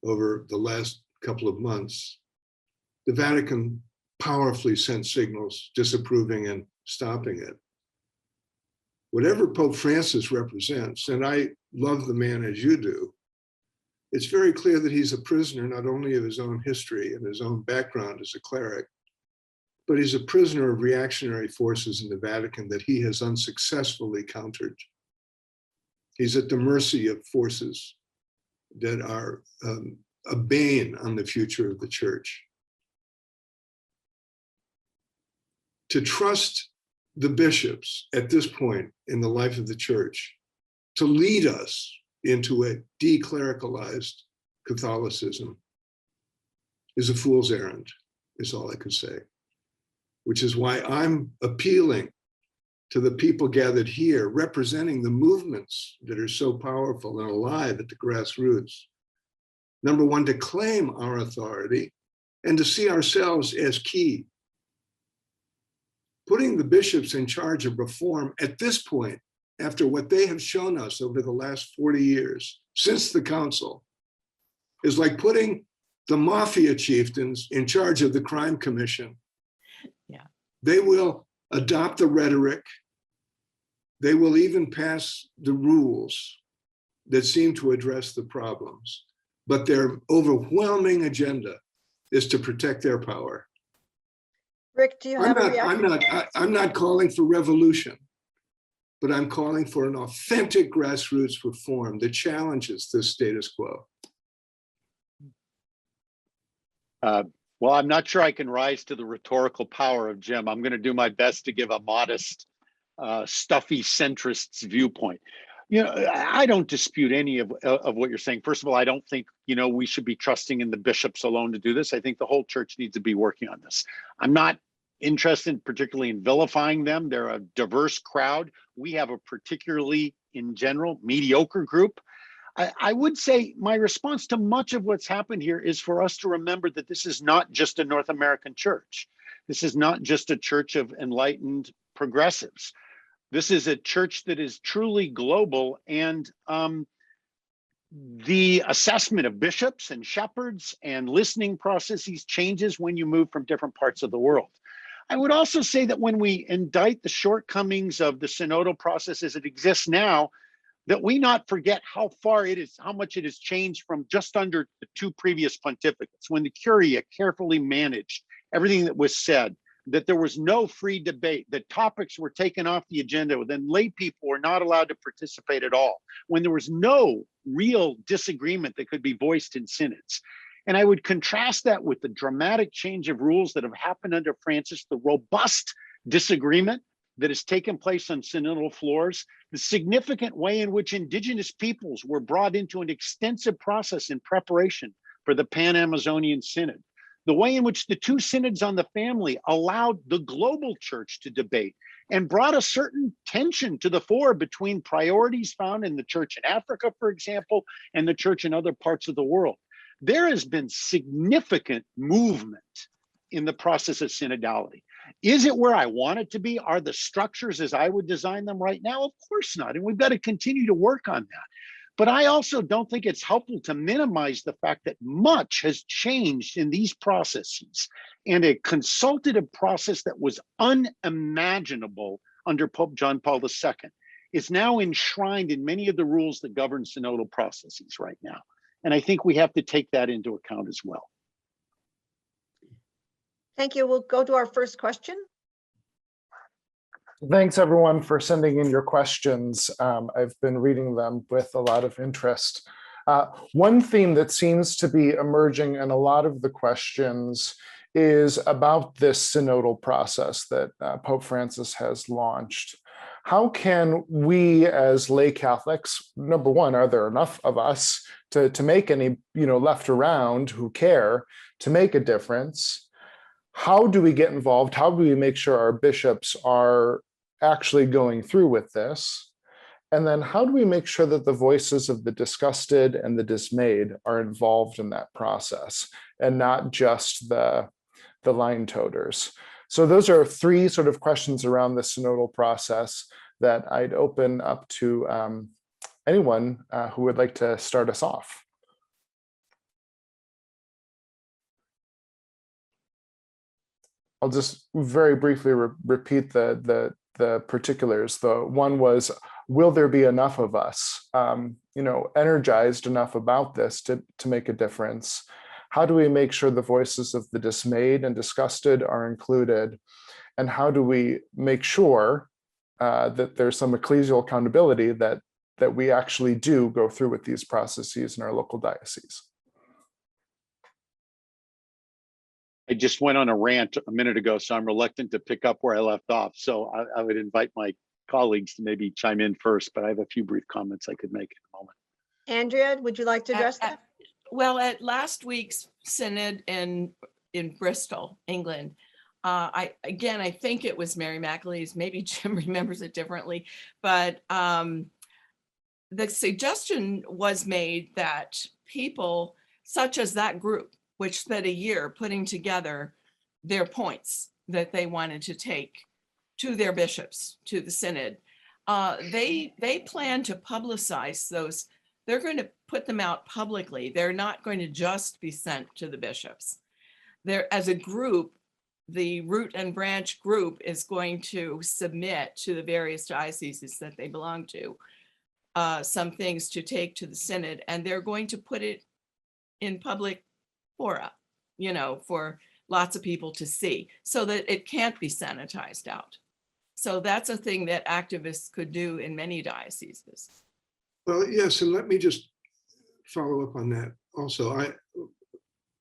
over the last couple of months, the Vatican powerfully sent signals disapproving and stopping it. Whatever Pope Francis represents, and I love the man as you do, it's very clear that he's a prisoner not only of his own history and his own background as a cleric, but he's a prisoner of reactionary forces in the Vatican that he has unsuccessfully countered. He's at the mercy of forces that are a bane on the future of the church. To trust the bishops at this point in the life of the church to lead us into a declericalized Catholicism is a fool's errand, is all I could say. Which is why I'm appealing to the people gathered here, representing the movements that are so powerful and alive at the grassroots. Number one, to claim our authority and to see ourselves as key. Putting the bishops in charge of reform at this point, after what they have shown us over the last 40 years, since the council, is like putting the mafia chieftains in charge of the crime commission. Yeah. They will adopt the rhetoric. They will even pass the rules that seem to address the problems, but their overwhelming agenda is to protect their power. Rick, do you have a reaction? I'm not calling for revolution, but I'm calling for an authentic grassroots reform that challenges this status quo. Well, I'm not sure I can rise to the rhetorical power of Jim. I'm going to do my best to give a modest, stuffy centrist's viewpoint. You know, I don't dispute any of what you're saying. First of all, I don't think, you know, we should be trusting in the bishops alone to do this. I think the whole church needs to be working on this. I'm not interested particularly in vilifying them. They're a diverse crowd. We have a particularly, in general, mediocre group. I would say my response to much of what's happened here is for us to remember that this is not just a North American church. This is not just a church of enlightened progressives. This is a church that is truly global, and the assessment of bishops and shepherds and listening processes changes when you move from different parts of the world. I would also say that when we indict the shortcomings of the synodal process as it exists now, that we not forget how much it has changed from just under the two previous pontificates, when the Curia carefully managed everything that was said, that there was no free debate, that topics were taken off the agenda, then lay people were not allowed to participate at all, when there was no real disagreement that could be voiced in synods. And I would contrast that with the dramatic change of rules that have happened under Francis, the robust disagreement that has taken place on synodal floors, the significant way in which indigenous peoples were brought into an extensive process in preparation for the Pan-Amazonian Synod, the way in which the two synods on the family allowed the global church to debate and brought a certain tension to the fore between priorities found in the church in Africa, for example, and the church in other parts of the world. There has been significant movement in the process of synodality. Is it where I want it to be? Are the structures as I would design them right now? Of course not. And we've got to continue to work on that. But I also don't think it's helpful to minimize the fact that much has changed in these processes, and a consultative process that was unimaginable under Pope John Paul II is now enshrined in many of the rules that govern synodal processes right now. And I think we have to take that into account as well. Thank you. We'll go to our first question. Thanks, everyone, for sending in your questions. I've been reading them with a lot of interest. One theme that seems to be emerging in a lot of the questions is about this synodal process that Pope Francis has launched. How can we as lay Catholics, number one, are there enough of us to make any, left around who care to make a difference? How do we get involved? How do we make sure our bishops are actually going through with this? And then how do we make sure that the voices of the disgusted and the dismayed are involved in that process and not just the line toters? So those are three sort of questions around the synodal process that I'd open up to anyone who would like to start us off. I'll just very briefly repeat the particulars. The one was, will there be enough of us, energized enough about this to make a difference? How do we make sure the voices of the dismayed and disgusted are included? And how do we make sure that there's some ecclesial accountability that we actually do go through with these processes in our local diocese? I just went on a rant a minute ago, so I'm reluctant to pick up where I left off. So I would invite my colleagues to maybe chime in first, but I have a few brief comments I could make in a moment. Andrea, would you like to address that? Well, at last week's synod in Bristol, England, I think it was Mary McAleese, maybe Jim remembers it differently, but the suggestion was made that people such as that group, which spent a year putting together their points that they wanted to take to their bishops, to the synod, they plan to publicize those. They're going to put them out publicly. They're not going to just be sent to the bishops. They're, as a group, the root and branch group is going to submit to the various dioceses that they belong to some things to take to the synod, and they're going to put it in public fora, for lots of people to see, so that it can't be sanitized out. So that's a thing that activists could do in many dioceses. Well, yes, and let me just follow up on that. Also, I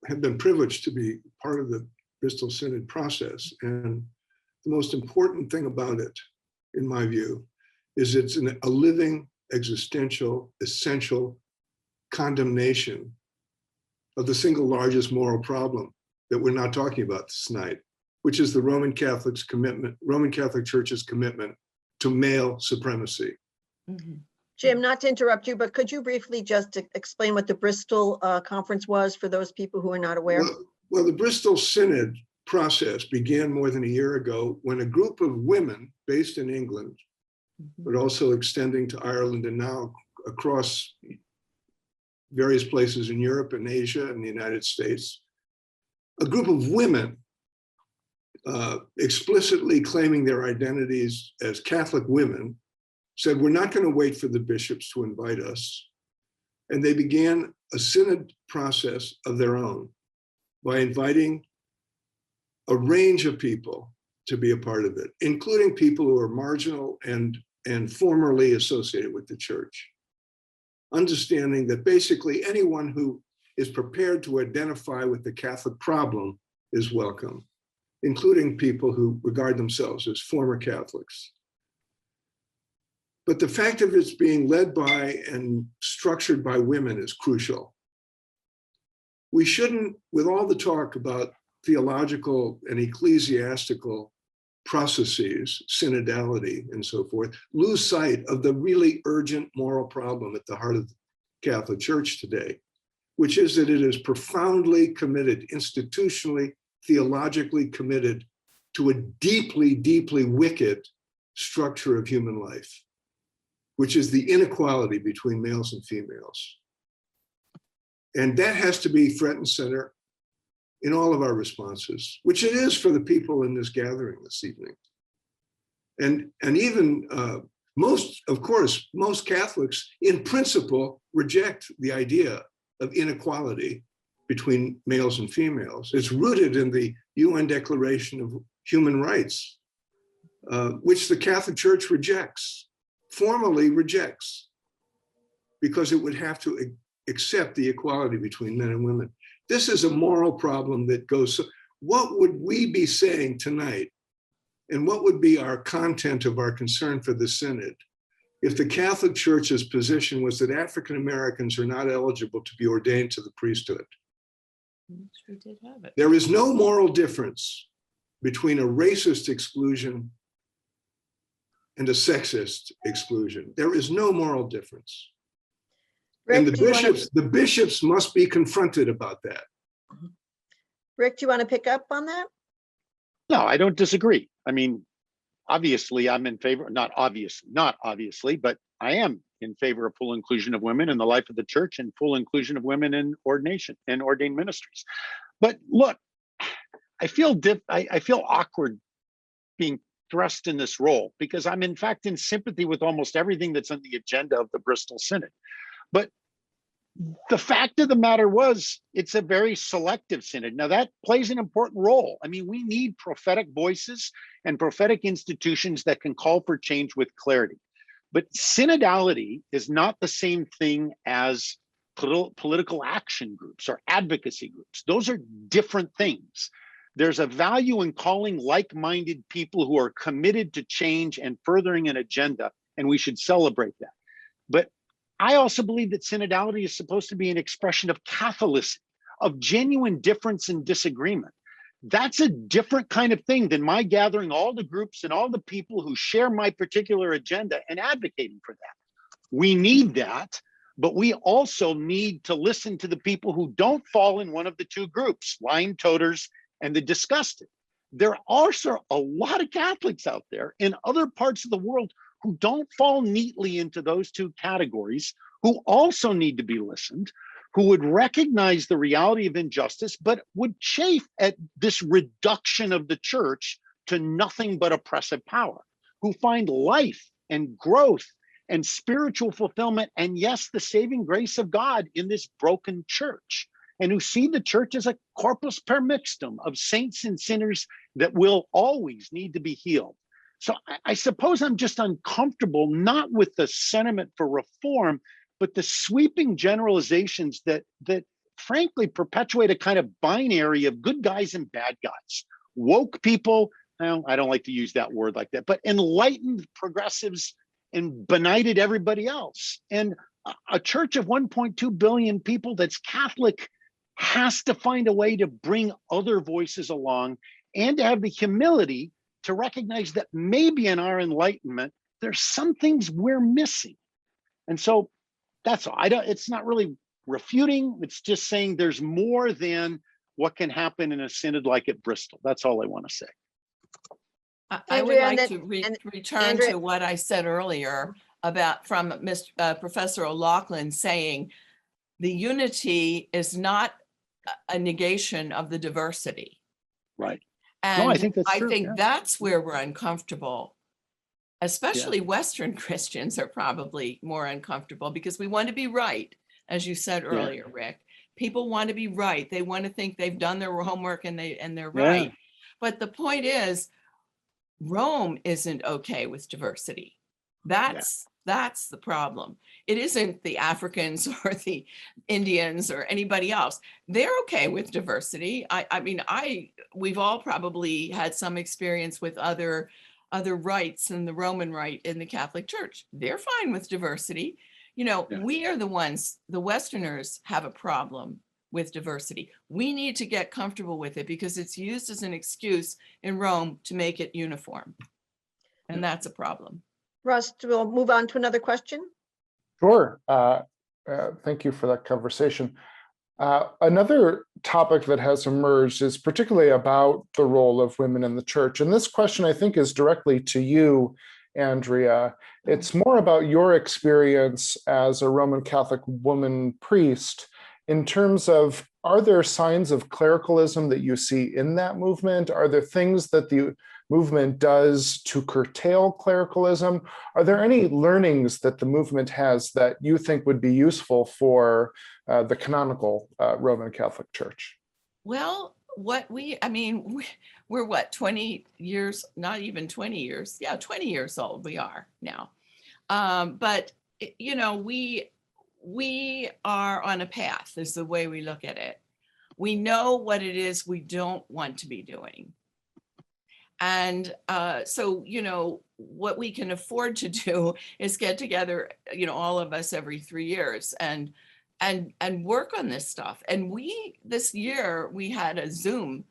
have been privileged to be part of the Bristol Synod process, and the most important thing about it, in my view, is it's a living, existential, essential condemnation of the single largest moral problem that we're not talking about tonight, which is the Roman Catholic Church's commitment to male supremacy. Mm-hmm. Jim, not to interrupt you, but could you briefly just explain what the Bristol conference was for those people who are not aware? Well, the Bristol Synod process began more than a year ago when a group of women based in England, but also extending to Ireland and now across various places in Europe and Asia and the United States, a group of women explicitly claiming their identities as Catholic women said, we're not going to wait for the bishops to invite us. And they began a synod process of their own by inviting a range of people, to be a part of it, including people who are marginal and formerly associated with the church. Understanding that basically anyone who is prepared to identify with the Catholic problem is welcome, including people who regard themselves as former Catholics. But the fact of it's being led by and structured by women is crucial. We shouldn't, with all the talk about theological and ecclesiastical processes, synodality and so forth, lose sight of the really urgent moral problem at the heart of the Catholic Church today, which is that it is profoundly committed, institutionally, theologically committed to a deeply, deeply wicked structure of human life, which is the inequality between males and females. And that has to be front and center in all of our responses, which it is for the people in this gathering this evening. And even most Catholics in principle reject the idea of inequality between males and females. It's rooted in the UN Declaration of Human Rights, which the Catholic Church formally rejects, because it would have to accept the equality between men and women. This is a moral problem that goes, so what would we be saying tonight, and what would be our content of our concern for the Synod, if the Catholic Church's position was that African Americans are not eligible to be ordained to the priesthood? Sure did have it. There is no moral difference between a racist exclusion and a sexist exclusion. There is no moral difference. Rick, And do you wanna- the bishops must be confronted about that. Rick, do you want to pick up on that? No, I don't disagree. I mean, obviously I'm in favor, not obviously, but I am in favor of full inclusion of women in the life of the church and full inclusion of women in ordination and ordained ministries. But look, I feel awkward being thrust in this role, because I'm in fact in sympathy with almost everything that's on the agenda of the Bristol Synod. But the fact of the matter was, it's a very selective synod. Now that plays an important role. I mean, we need prophetic voices and prophetic institutions that can call for change with clarity. But synodality is not the same thing as political action groups or advocacy groups. Those are different things. There's a value in calling like-minded people who are committed to change and furthering an agenda, and we should celebrate that. But I also believe that synodality is supposed to be an expression of Catholicity, of genuine difference and disagreement. That's a different kind of thing than my gathering all the groups and all the people who share my particular agenda and advocating for that. We need that, but we also need to listen to the people who don't fall in one of the two groups, lying toters and the disgusted. There are also a lot of Catholics out there in other parts of the world who don't fall neatly into those two categories, who also need to be listened, who would recognize the reality of injustice, but would chafe at this reduction of the church to nothing but oppressive power, who find life and growth and spiritual fulfillment, and yes, the saving grace of God in this broken church, and who see the church as a corpus per mixtum of saints and sinners that will always need to be healed. So I suppose I'm just uncomfortable, not with the sentiment for reform, but the sweeping generalizations that frankly perpetuate a kind of binary of good guys and bad guys. Woke people, well, I don't like to use that word like that, but enlightened progressives and benighted everybody else. And a church of 1.2 billion people that's Catholic has to find a way to bring other voices along and to have the humility to recognize that maybe in our enlightenment, there's some things we're missing. And so that's all. It's not really refuting, it's just saying there's more than what can happen in a synod like at Bristol. That's all I want to say. I would Andrea, like to return Andrea, to what I said earlier about from Professor O'Loughlin saying the unity is not a negation of the diversity. Right. And No, I think that's true. Yeah. That's where we're uncomfortable. Especially Western Christians are probably more uncomfortable because we want to be right, as you said earlier, Rick. People want to be right. They want to think they've done their homework and they're right. But the point is, Rome isn't okay with diversity. That's the problem. It isn't the Africans or the Indians or anybody else. They're okay with diversity. I mean, we've all probably had some experience with other rites than the Roman rite in the Catholic Church. They're fine with diversity. You know, we are the ones, the Westerners have a problem with diversity. We need to get comfortable with it because it's used as an excuse in Rome to make it uniform. And that's a problem. Russ, we'll move on to another question. Sure. Thank you for that conversation. Another topic that has emerged is particularly about the role of women in the church. And this question, I think, is directly to you, Andrea. It's more about your experience as a Roman Catholic woman priest in terms of, are there signs of clericalism that you see in that movement? Are there things that the movement does to curtail clericalism? Are there any learnings that the movement has that you think would be useful for the canonical Roman Catholic Church? Well, we're what, 20 years, not even 20 years. Yeah, 20 years old we are now. But, you know, we are on a path is the way we look at it. We know what it is we don't want to be doing. And so, you know, what we can afford to do is get together, you know, all of us every 3 years and work on this stuff. And this year we had a Zoom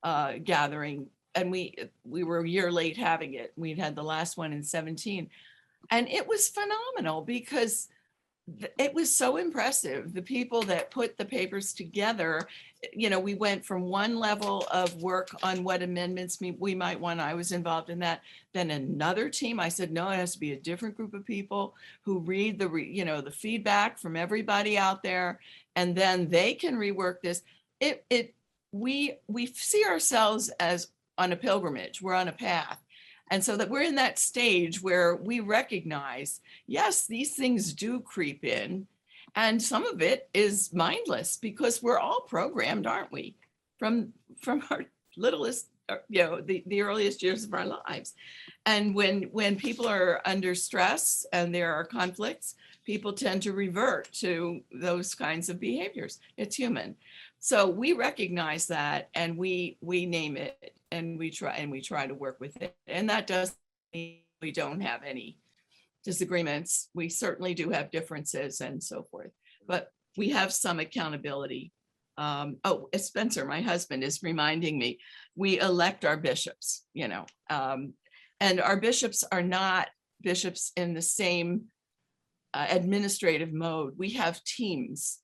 gathering, and we were a year late having it. We'd had the last one in 2017, and it was phenomenal because it was so impressive. The people that put the papers together, you know, we went from one level of work on what amendments we might want. I was involved in that. Then another team, I said, no, it has to be a different group of people who read the feedback from everybody out there, and then they can rework this. We see ourselves as on a pilgrimage. We're on a path. And so that we're in that stage where we recognize, yes, these things do creep in, and some of it is mindless because we're all programmed, aren't we? From our littlest, you know, the earliest years of our lives. And when people are under stress and there are conflicts, people tend to revert to those kinds of behaviors. It's human. So we recognize that, and we name it, and we try to work with it. And that doesn't mean we don't have any disagreements. We certainly do have differences and so forth, but we have some accountability. Spencer, my husband, is reminding me, we elect our bishops, you know, and our bishops are not bishops in the same administrative mode. We have teams,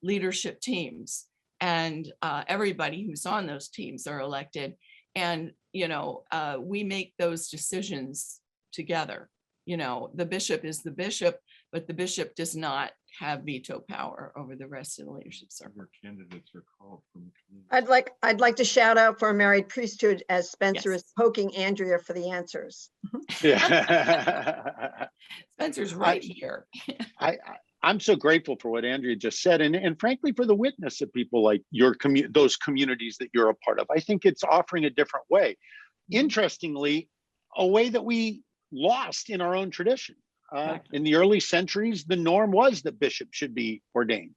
leadership teams, and everybody who's on those teams are elected. And, you know, we make those decisions together. You know, the bishop is the bishop, but the bishop does not have veto power over the rest of the leadership circle. Candidates are called from the community. I'd like to shout out for a married priesthood as Spencer Yes. is poking Andrea for the answers. Yeah. Spencer's right here. I'm so grateful for what Andrea just said, and frankly for the witness of people like those communities that you're a part of. I think it's offering a different way. Interestingly, a way that we lost in our own tradition. Exactly. In the early centuries, the norm was that bishops should be ordained.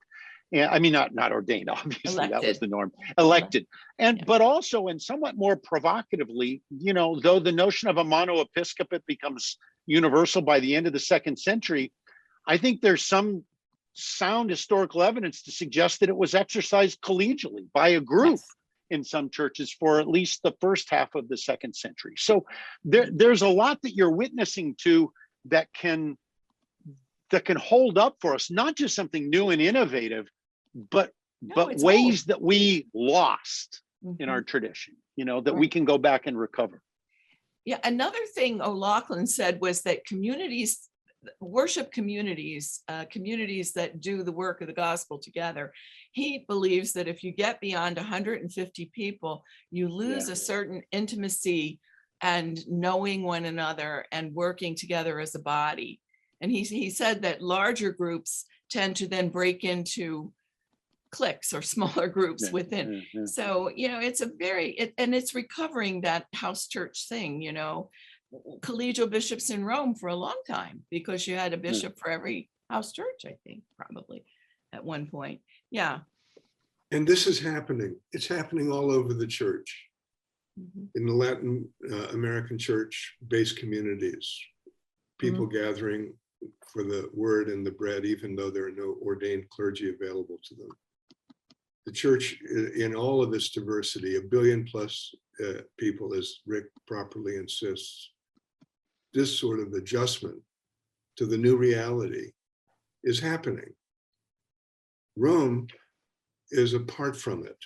And I mean, not ordained, obviously, Elected. that was the norm, elected. And Yeah. but also, and somewhat more provocatively, you know, though the notion of a monoepiscopate becomes universal by the end of the 2nd century, I think there's some sound historical evidence to suggest that it was exercised collegially by a group Yes. in some churches for at least the first half of the 2nd century. So there's a lot that you're witnessing to that can hold up for us, not just something new and innovative, but it's ways old. that we lost in Mhm. our tradition, you know, that we can go back and recover. Yeah, another thing O'Loughlin said was that communities, worship communities, communities that do the work of the gospel together, he believes that if you get beyond 150 people, you lose a certain intimacy and knowing one another and working together as a body. And he said that larger groups tend to then break into cliques or smaller groups Yeah, within. yeah. So, it's a and it's recovering that house church thing, collegial bishops in Rome for a long time, because you had a bishop for every house church, I think, probably at one point. Yeah. And this is happening. It's happening all over the church. Mhm. In the Latin American church-based communities, people gathering for the word and the bread, even though there are no ordained clergy available to them. The church, in all of its diversity, 1 billion plus people, as Rick properly insists, this sort of adjustment to the new reality is happening. Rome is apart from it,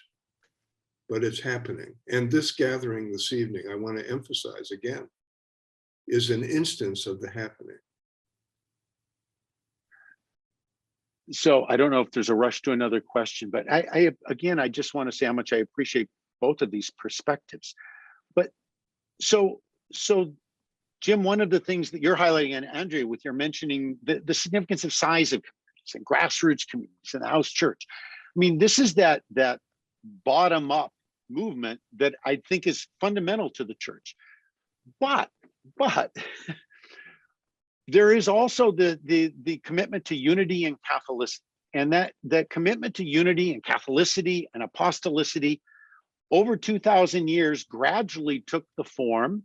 but it's happening. And this gathering this evening, I want to emphasize again, is an instance of the happening. So I don't know if there's a rush to another question, but I just want to say how much I appreciate both of these perspectives. But so Jim, one of the things that you're highlighting, and Andrea, with your mentioning the significance of size of communities and grassroots communities and the house church. I mean, this is that bottom up movement that I think is fundamental to the church. But there is also the commitment to unity and Catholicity, and that commitment to unity and Catholicity and apostolicity over 2,000 years gradually took the form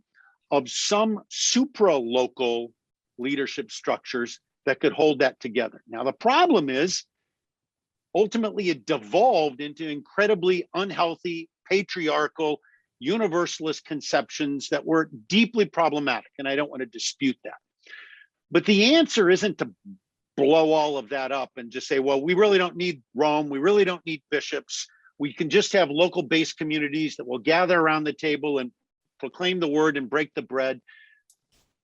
of some supra-local leadership structures that could hold that together. Now, the problem is, ultimately, it devolved into incredibly unhealthy, patriarchal, universalist conceptions that were deeply problematic, and I don't want to dispute that. But the answer isn't to blow all of that up and just say, well, we really don't need Rome, we really don't need bishops, we can just have local-based communities that will gather around the table and proclaim the word and break the bread.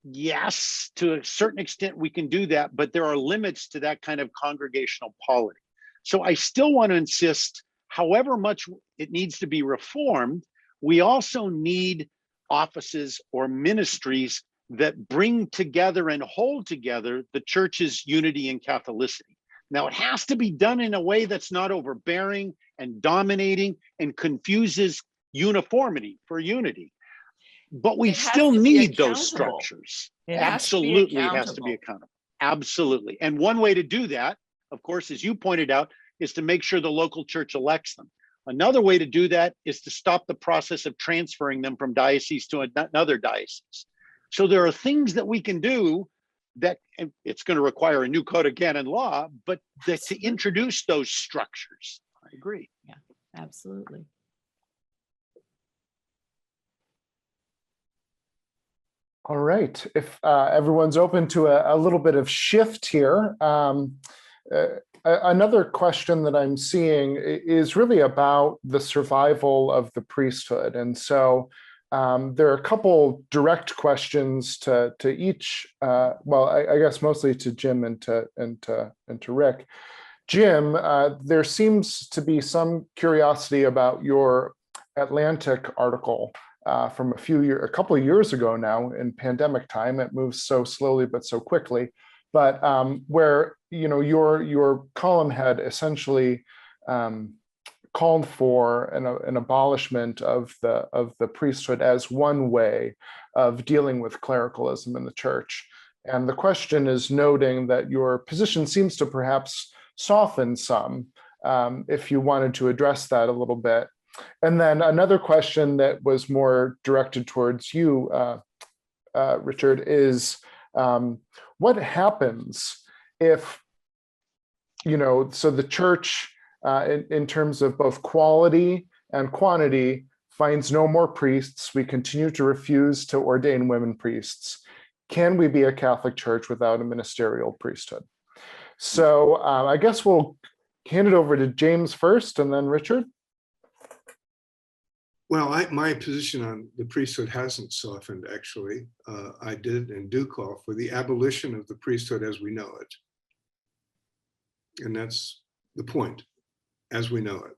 Yes, to a certain extent we can do that, but there are limits to that kind of congregational polity. So I still want to insist, however much it needs to be reformed, we also need offices or ministries that bring together and hold together the church's unity and Catholicity. Now, it has to be done in a way that's not overbearing and dominating and confuses uniformity for unity. But we still need those structures. Absolutely, it has to be accountable. Absolutely. And one way to do that, of course, as you pointed out, is to make sure the local church elects them. Another way to do that is to stop the process of transferring them from diocese to another diocese. So there are things that we can do that, and it's going to require a new code of canon law, but to introduce those structures. I agree. Yeah, absolutely. All right, if everyone's open to a little bit of shift here, another question that I'm seeing is really about the survival of the priesthood. And so there are a couple direct questions to each, well, I guess mostly to Jim and to Rick. Jim, there seems to be some curiosity about your Atlantic article from a couple of years ago now in pandemic time. It moves so slowly but so quickly, but where your column had essentially called for an abolishment of the priesthood as one way of dealing with clericalism in the church. And the question is noting that your position seems to perhaps soften some, if you wanted to address that a little bit. And then another question that was more directed towards you, Richard, is what happens if, so the church, in terms of both quality and quantity, finds no more priests, we continue to refuse to ordain women priests. Can we be a Catholic church without a ministerial priesthood? So I guess we'll hand it over to James first and then Richard. Well, my position on the priesthood hasn't softened, actually. I did and do call for the abolition of the priesthood as we know it. And that's the point, as we know it.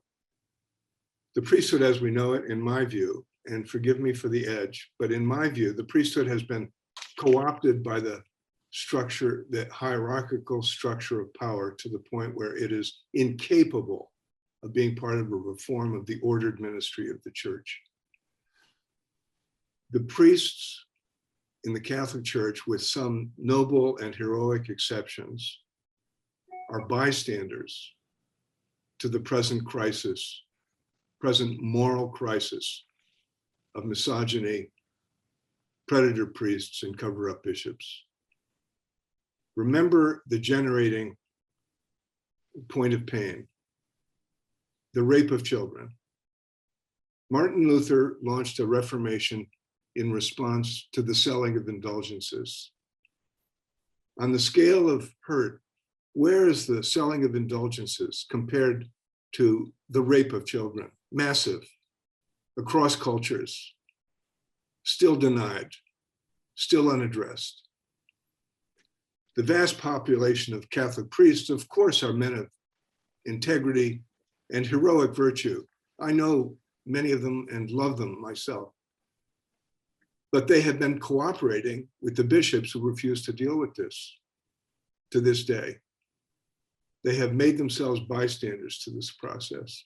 The priesthood as we know it, in my view, and forgive me for the edge, but in my view, the priesthood has been co-opted by the structure, the hierarchical structure of power, to the point where it is incapable of being part of a reform of the ordered ministry of the church. The priests in the Catholic Church, with some noble and heroic exceptions, are bystanders to the present crisis, present moral crisis of misogyny, predator priests, and cover-up bishops. Remember the generating point of pain, the rape of children. Martin Luther launched a reformation in response to the selling of indulgences. On the scale of hurt, where is the selling of indulgences compared to the rape of children? Massive, across cultures, still denied, still unaddressed. The vast population of Catholic priests, of course, are men of integrity and heroic virtue. I know many of them and love them myself. But they have been cooperating with the bishops who refuse to deal with this to this day. They have made themselves bystanders to this process.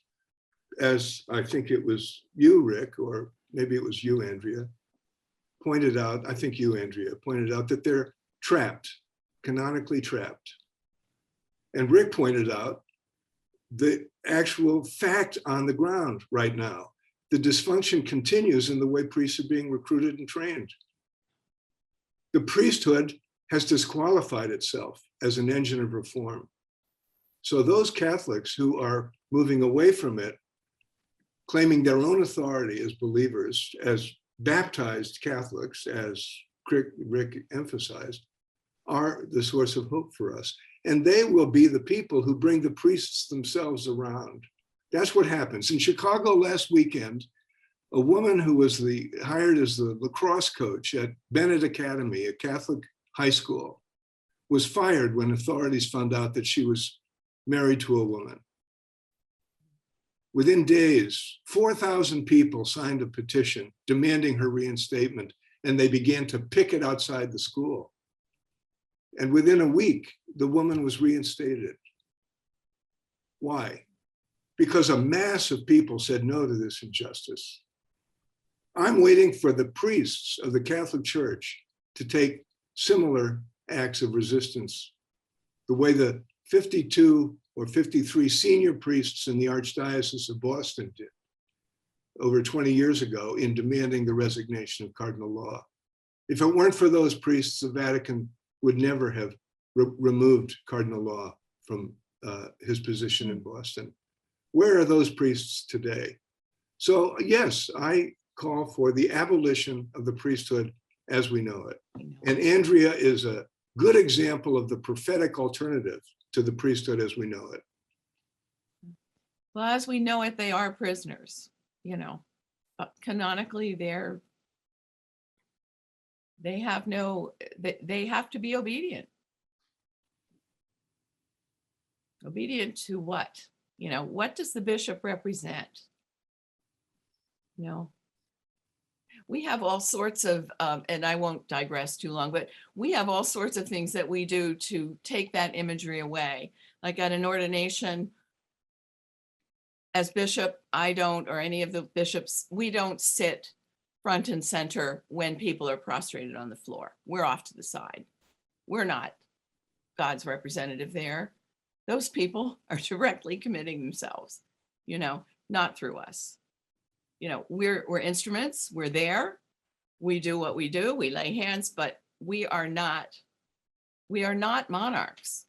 As I think it was you, Rick, or maybe it was you, Andrea, pointed out, I think you, Andrea, pointed out that they're trapped, canonically trapped. And Rick pointed out the actual fact on the ground right now. The dysfunction continues in the way priests are being recruited and trained. The priesthood has disqualified itself as an engine of reform. So those Catholics who are moving away from it, claiming their own authority as believers, as baptized Catholics, as Rick emphasized, are the source of hope for us. And they will be the people who bring the priests themselves around. That's what happens. In Chicago last weekend, a woman who was hired as the lacrosse coach at Bennett Academy, a Catholic high school, was fired when authorities found out that she was married to a woman. Within days, 4,000 people signed a petition demanding her reinstatement, and they began to picket outside the school. And within a week, the woman was reinstated. Why? Because a mass of people said no to this injustice. I'm waiting for the priests of the Catholic Church to take similar acts of resistance, the way the 52 or 53 senior priests in the Archdiocese of Boston did over 20 years ago in demanding the resignation of Cardinal Law. If it weren't for those priests, the Vatican would never have removed Cardinal Law from his position in Boston. Where are those priests today? So yes, I call for the abolition of the priesthood as we know it. And Andrea is a good example of the prophetic alternative to the priesthood as we know it. Well, as we know it, they are prisoners, you know. Canonically, they have to be obedient. Obedient to what? You know, what does the bishop represent? You know, we have all sorts of, and I won't digress too long, but we have all sorts of things that we do to take that imagery away. Like at an ordination, as bishop, I don't, or any of the bishops, we don't sit front and center when people are prostrated on the floor. We're off to the side. We're not God's representative there. Those people are directly committing themselves, you know, not through us. You know, we're instruments, we're there, we do what we do, we lay hands, but we are not monarchs.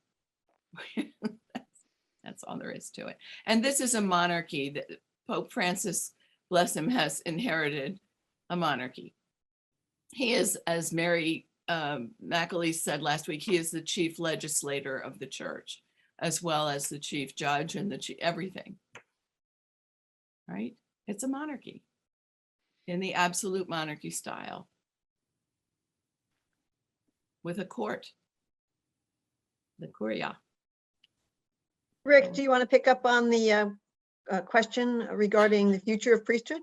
That's all there is to it. And this is a monarchy that Pope Francis, bless him, has inherited a monarchy. He is, as Mary McAleese said last week, he is the chief legislator of the church, as well as the chief judge and the chief everything, right? It's a monarchy in the absolute monarchy style with a court, the curia. Rick, do you want to pick up on the question regarding the future of priesthood,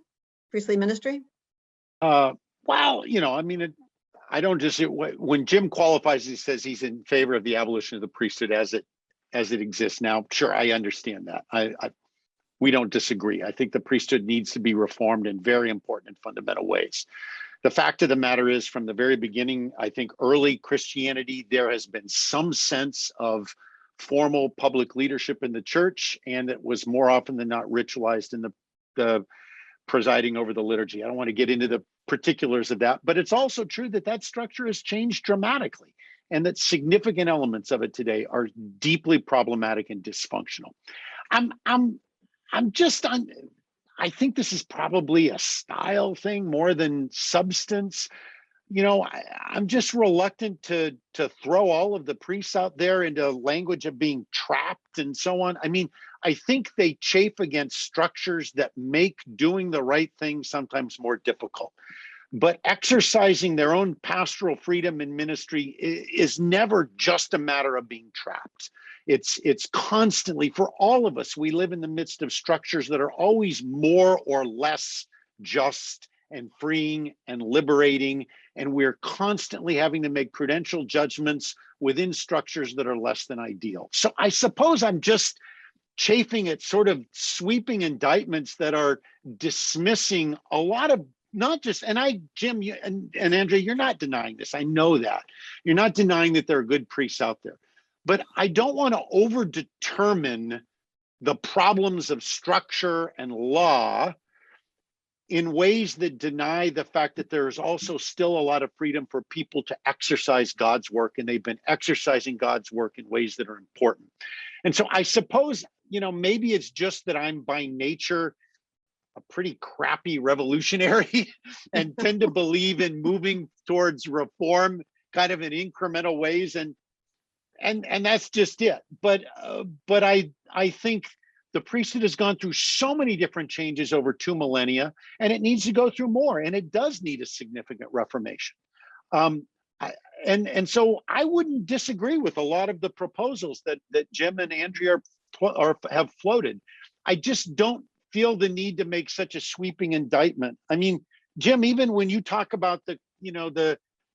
priestly ministry? Well, you know, I mean, I don't just, when Jim qualifies, he says he's in favor of the abolition of the priesthood as it exists now. Sure, I understand that. we don't disagree. I think the priesthood needs to be reformed in very important and fundamental ways. The fact of the matter is, from the very beginning, I think early Christianity, there has been some sense of formal public leadership in the church, and it was more often than not ritualized in the presiding over the liturgy. I don't want to get into the particulars of that, but it's also true that that structure has changed dramatically, and that significant elements of it today are deeply problematic and dysfunctional. I think this is probably a style thing more than substance. I'm just reluctant to throw all of the priests out there into language of being trapped and so on. I mean, I think they chafe against structures that make doing the right thing sometimes more difficult. But exercising their own pastoral freedom in ministry is never just a matter of being trapped. It's constantly, for all of us, we live in the midst of structures that are always more or less just and freeing and liberating. And we're constantly having to make prudential judgments within structures that are less than ideal. So I suppose I'm just chafing at sort of sweeping indictments that are dismissing a lot of not just, Jim and Andrea, you're not denying this. I know that. You're not denying that there are good priests out there. But I don't want to overdetermine the problems of structure and law in ways that deny the fact that there is also still a lot of freedom for people to exercise God's work, and they've been exercising God's work in ways that are important. And so I suppose, maybe it's just that I'm by nature a pretty crappy revolutionary and tend to believe in moving towards reform kind of in incremental ways, and that's just it. But I think the priesthood has gone through so many different changes over 2 millennia, and it needs to go through more, and it does need a significant reformation. And so I wouldn't disagree with a lot of the proposals that Jim and Andrea have floated. I just don't feel the need to make such a sweeping indictment. I mean, Jim, even when you talk about the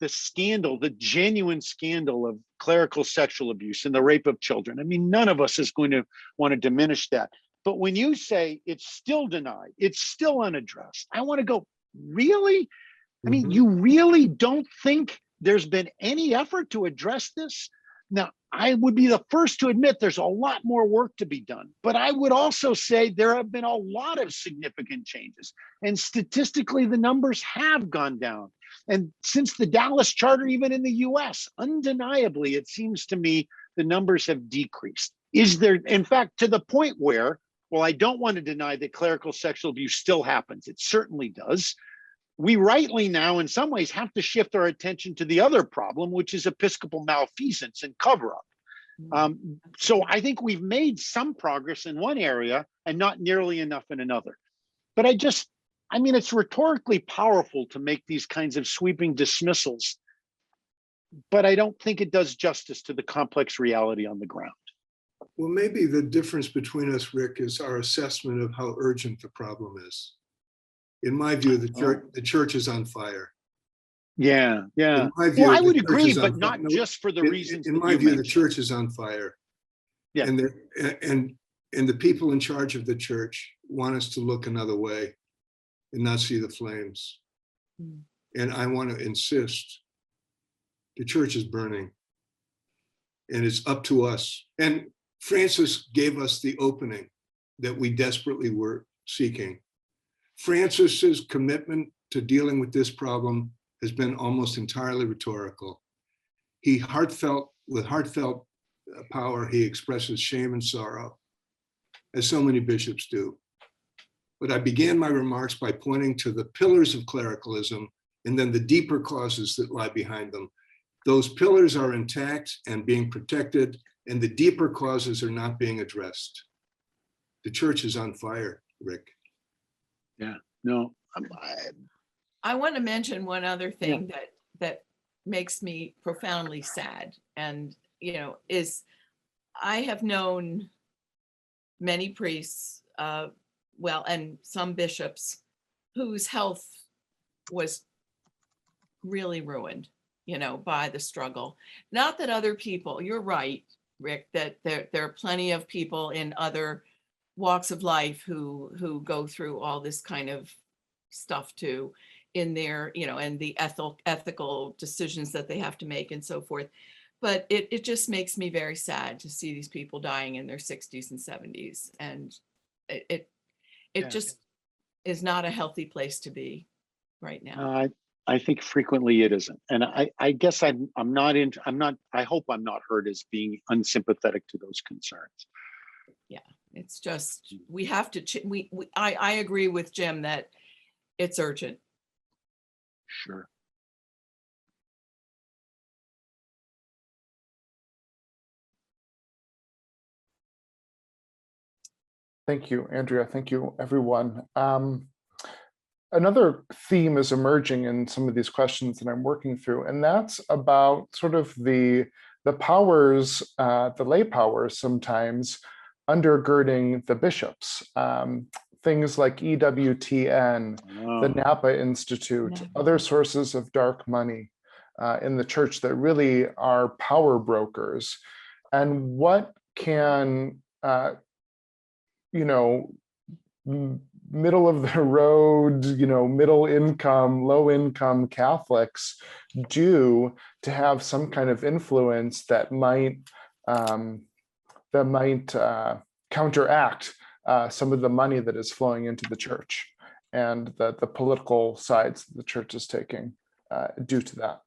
scandal, the genuine scandal of clerical sexual abuse and the rape of children, I mean, none of us is going to want to diminish that. But when you say it's still denied, it's still unaddressed, I want to go, really? I mean, you really don't think there's been any effort to address this? Now, I would be the first to admit there's a lot more work to be done, but I would also say there have been a lot of significant changes, and statistically, the numbers have gone down. And since the Dallas Charter, even in the US, undeniably, it seems to me the numbers have decreased. Is there, in fact, to the point where, well, I don't want to deny that clerical sexual abuse still happens. It certainly does. We rightly now, in some ways, have to shift our attention to the other problem, which is episcopal malfeasance and cover-up. So I think we've made some progress in one area and not nearly enough in another. But it's rhetorically powerful to make these kinds of sweeping dismissals, but I don't think it does justice to the complex reality on the ground. Well, maybe the difference between us, Rick, is our assessment of how urgent the problem is. In my view, the church is on fire. Yeah. In my view, well, I would the church agree, is but on not fire. just for the reasons. In my view, the church is on fire. Yeah. And the people in charge of the church want us to look another way and not see the flames. And I want to insist, the church is burning, and it's up to us. And Francis gave us the opening that we desperately were seeking. Francis's commitment to dealing with this problem has been almost entirely rhetorical. With heartfelt power, he expresses shame and sorrow, as so many bishops do. But I began my remarks by pointing to the pillars of clericalism and then the deeper causes that lie behind them. Those pillars are intact and being protected, and the deeper causes are not being addressed. The church is on fire, Rick. Yeah, no. I want to mention one other thing that makes me profoundly sad, and is I have known many priests, and some bishops whose health was really ruined, by the struggle. Not that other people, you're right, Rick, that there are plenty of people in other walks of life who go through all this kind of stuff too in their, and the ethical decisions that they have to make and so forth. But it just makes me very sad to see these people dying in their 60s and 70s. And it just is not a healthy place to be right now. I think frequently it isn't. And I guess I hope I'm not heard as being unsympathetic to those concerns. Yeah, it's just, we have to, I agree with Jim that it's urgent. Sure. Thank you, Andrea. Thank you, everyone. Another theme is emerging in some of these questions that I'm working through, and that's about sort of the powers, the lay powers sometimes undergirding the bishops. Things like EWTN, the Napa Institute, other sources of dark money in the church that really are power brokers. And what can, middle of the road, middle income, low income Catholics do to have some kind of influence that might counteract some of the money that is flowing into the church and the political sides the church is taking due to that.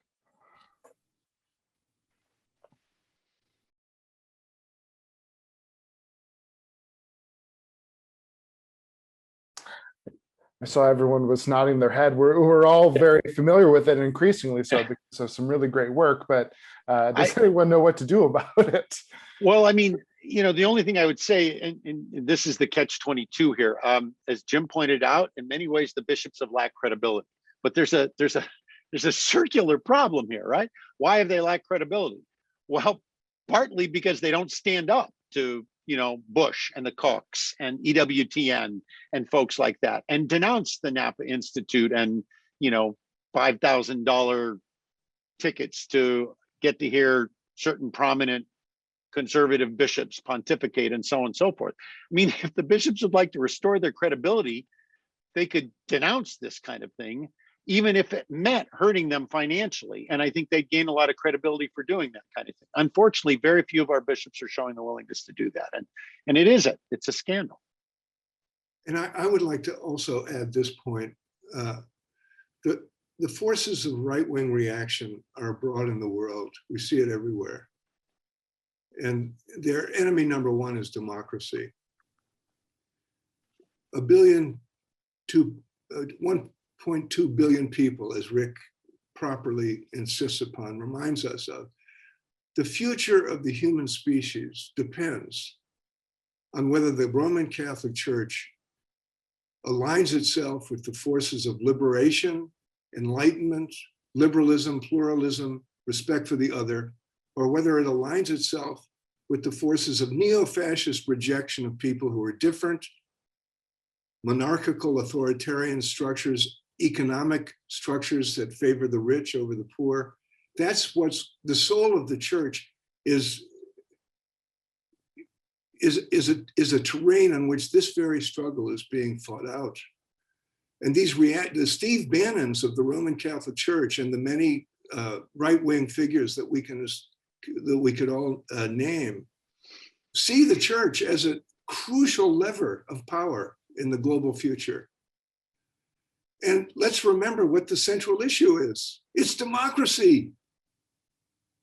I saw everyone was nodding their head. We're all very familiar with it, and increasingly so because of some really great work, but does anyone know what to do about it? Well, I mean, the only thing I would say, and this is the catch-22 here, as Jim pointed out, in many ways, the bishops have lacked credibility, but there's a circular problem here, right? Why have they lacked credibility? Well, partly because they don't stand up to Bush and the Kochs and EWTN and folks like that, and denounce the Napa Institute and $5,000 tickets to get to hear certain prominent conservative bishops pontificate and so on and so forth. I mean, if the bishops would like to restore their credibility, they could denounce this kind of thing, even if it meant hurting them financially. And I think they'd gain a lot of credibility for doing that kind of thing. Unfortunately, very few of our bishops are showing the willingness to do that. And it's a scandal. And I would like to also add this point. The forces of right-wing reaction are abroad in the world. We see it everywhere. And their enemy number one is democracy. 1.2 billion people, as Rick properly insists upon, reminds us of. The future of the human species depends on whether the Roman Catholic Church aligns itself with the forces of liberation, enlightenment, liberalism, pluralism, respect for the other, or whether it aligns itself with the forces of neo-fascist rejection of people who are different, monarchical authoritarian structures, economic structures that favor the rich over the poor. That's what's the soul of the church is a terrain on which this very struggle is being fought out. And the Steve Bannons of the Roman Catholic Church and the many right-wing figures that we could all name see the church as a crucial lever of power in the global future. And let's remember what the central issue is. It's democracy.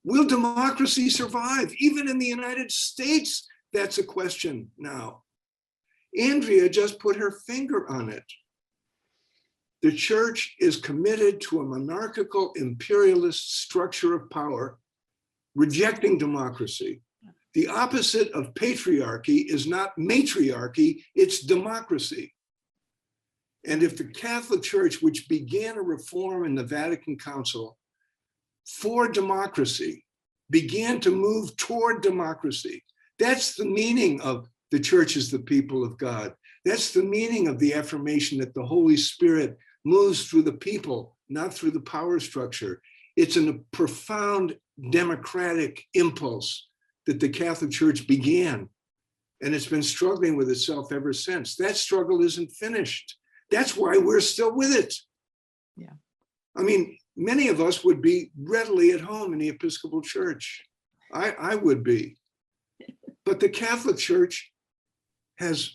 Will democracy survive? Even in the United States, that's a question now. Andrea just put her finger on it. The church is committed to a monarchical imperialist structure of power, rejecting democracy. The opposite of patriarchy is not matriarchy, it's democracy. And if the Catholic Church, which began a reform in the Vatican Council for democracy, began to move toward democracy, that's the meaning of the church is the people of God. That's the meaning of the affirmation that the Holy Spirit moves through the people, not through the power structure. It's a profound democratic impulse that the Catholic Church began And it's been struggling with itself ever since. That struggle isn't finished. That's why we're still with it. Yeah. I mean, many of us would be readily at home in the Episcopal Church. I would be. But the Catholic Church has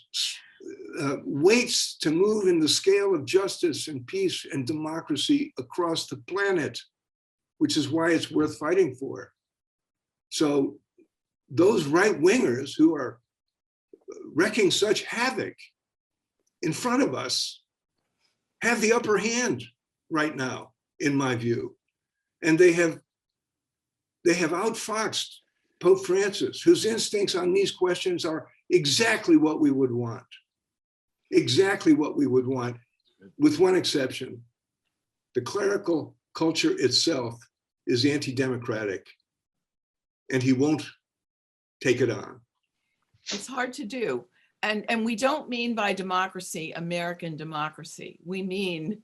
weights to move in the scale of justice and peace and democracy across the planet, which is why it's worth fighting for. So those right-wingers who are wreaking such havoc in front of us have the upper hand right now, in my view. And they have outfoxed Pope Francis, whose instincts on these questions are exactly what we would want. Exactly what we would want, with one exception. The clerical culture itself is anti-democratic, and he won't take it on. It's hard to do. And we don't mean by democracy, American democracy. We mean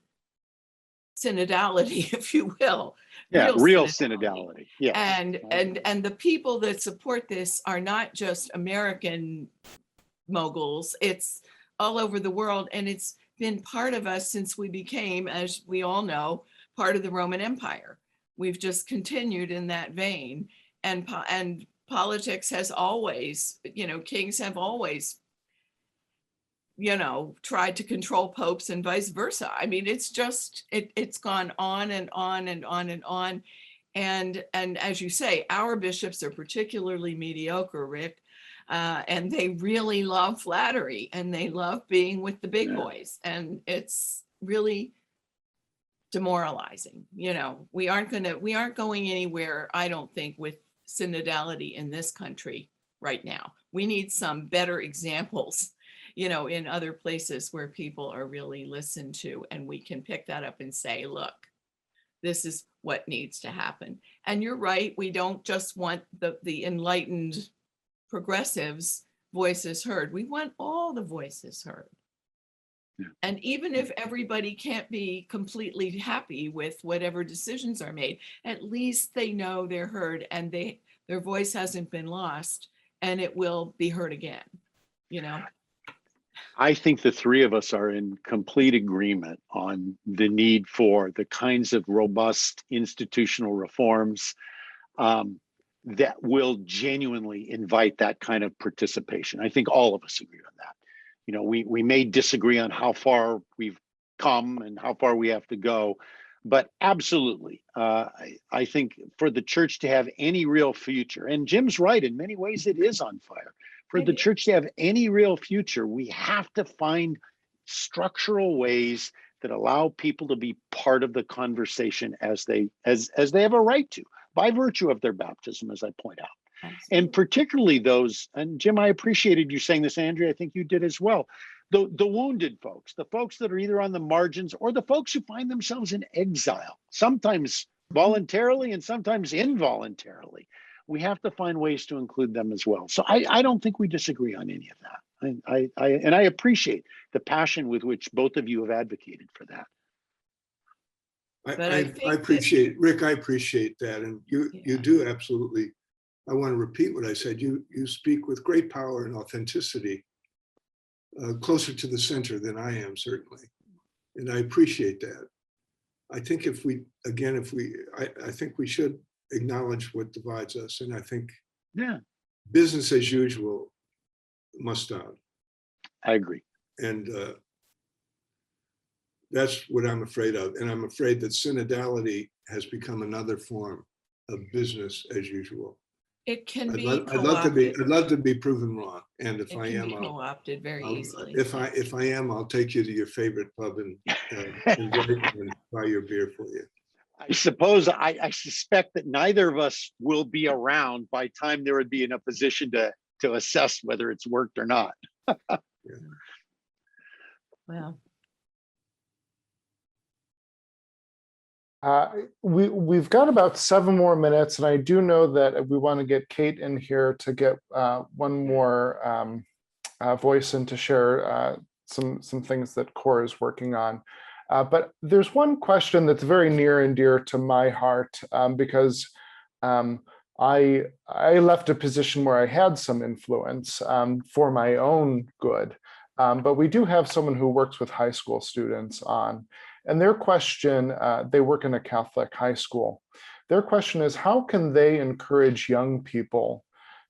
synodality, if you will. Yeah, real synodality. Yeah. And the people that support this are not just American moguls, it's all over the world. And it's been part of us since we became, as we all know, part of the Roman Empire. We've just continued in that vein. And politics has always, kings have always, tried to control popes and vice versa. I mean, it's just, it's gone on and on and on and on. And as you say, our bishops are particularly mediocre, Rick, and they really love flattery and they love being with the big boys. And it's really demoralizing. We aren't going anywhere, I don't think, with synodality in this country right now. We need some better examples, in other places where people are really listened to, and we can pick that up and say, look, this is what needs to happen. And you're right, we don't just want the enlightened progressives' voices heard. We want all the voices heard. Yeah. And even if everybody can't be completely happy with whatever decisions are made, at least they know they're heard and their voice hasn't been lost, and it will be heard again, I think the three of us are in complete agreement on the need for the kinds of robust institutional reforms that will genuinely invite that kind of participation. I think all of us agree on that. We may disagree on how far we've come and how far we have to go, but absolutely, I think for the church to have any real future, and Jim's right, in many ways it is on fire. For the church to have any real future, we have to find structural ways that allow people to be part of the conversation as they have a right to, by virtue of their baptism, as I point out. Absolutely. And particularly those, and Jim, I appreciated you saying this, Andrea, I think you did as well, the wounded folks, the folks that are either on the margins or the folks who find themselves in exile, sometimes voluntarily and sometimes involuntarily. We have to find ways to include them as well. So I don't think we disagree on any of that. I appreciate the passion with which both of you have advocated for that. I appreciate, Rick, I appreciate that. And you do absolutely. I want to repeat what I said. You speak with great power and authenticity, closer to the center than I am, certainly. And I appreciate that. I think I think we should acknowledge what divides us. And I think business as usual must stop. I agree. And that's what I'm afraid of. And I'm afraid that synodality has become another form of business as usual. It can be I'd love to be proven wrong. And if I am, co-opted very easily. If I am, I'll take you to your favorite pub and buy your beer for you. I suppose I suspect that neither of us will be around by time there would be in a position to assess whether it's worked or not. Well, we've got about 7 more minutes, and I do know that we want to get Kate in here to get one more voice and to share some things that COR is working on. But there's one question that's very near and dear to my heart, because I left a position where I had some influence for my own good. But we do have someone who works with high school students on, and their question, they work in a Catholic high school. Their question is, how can they encourage young people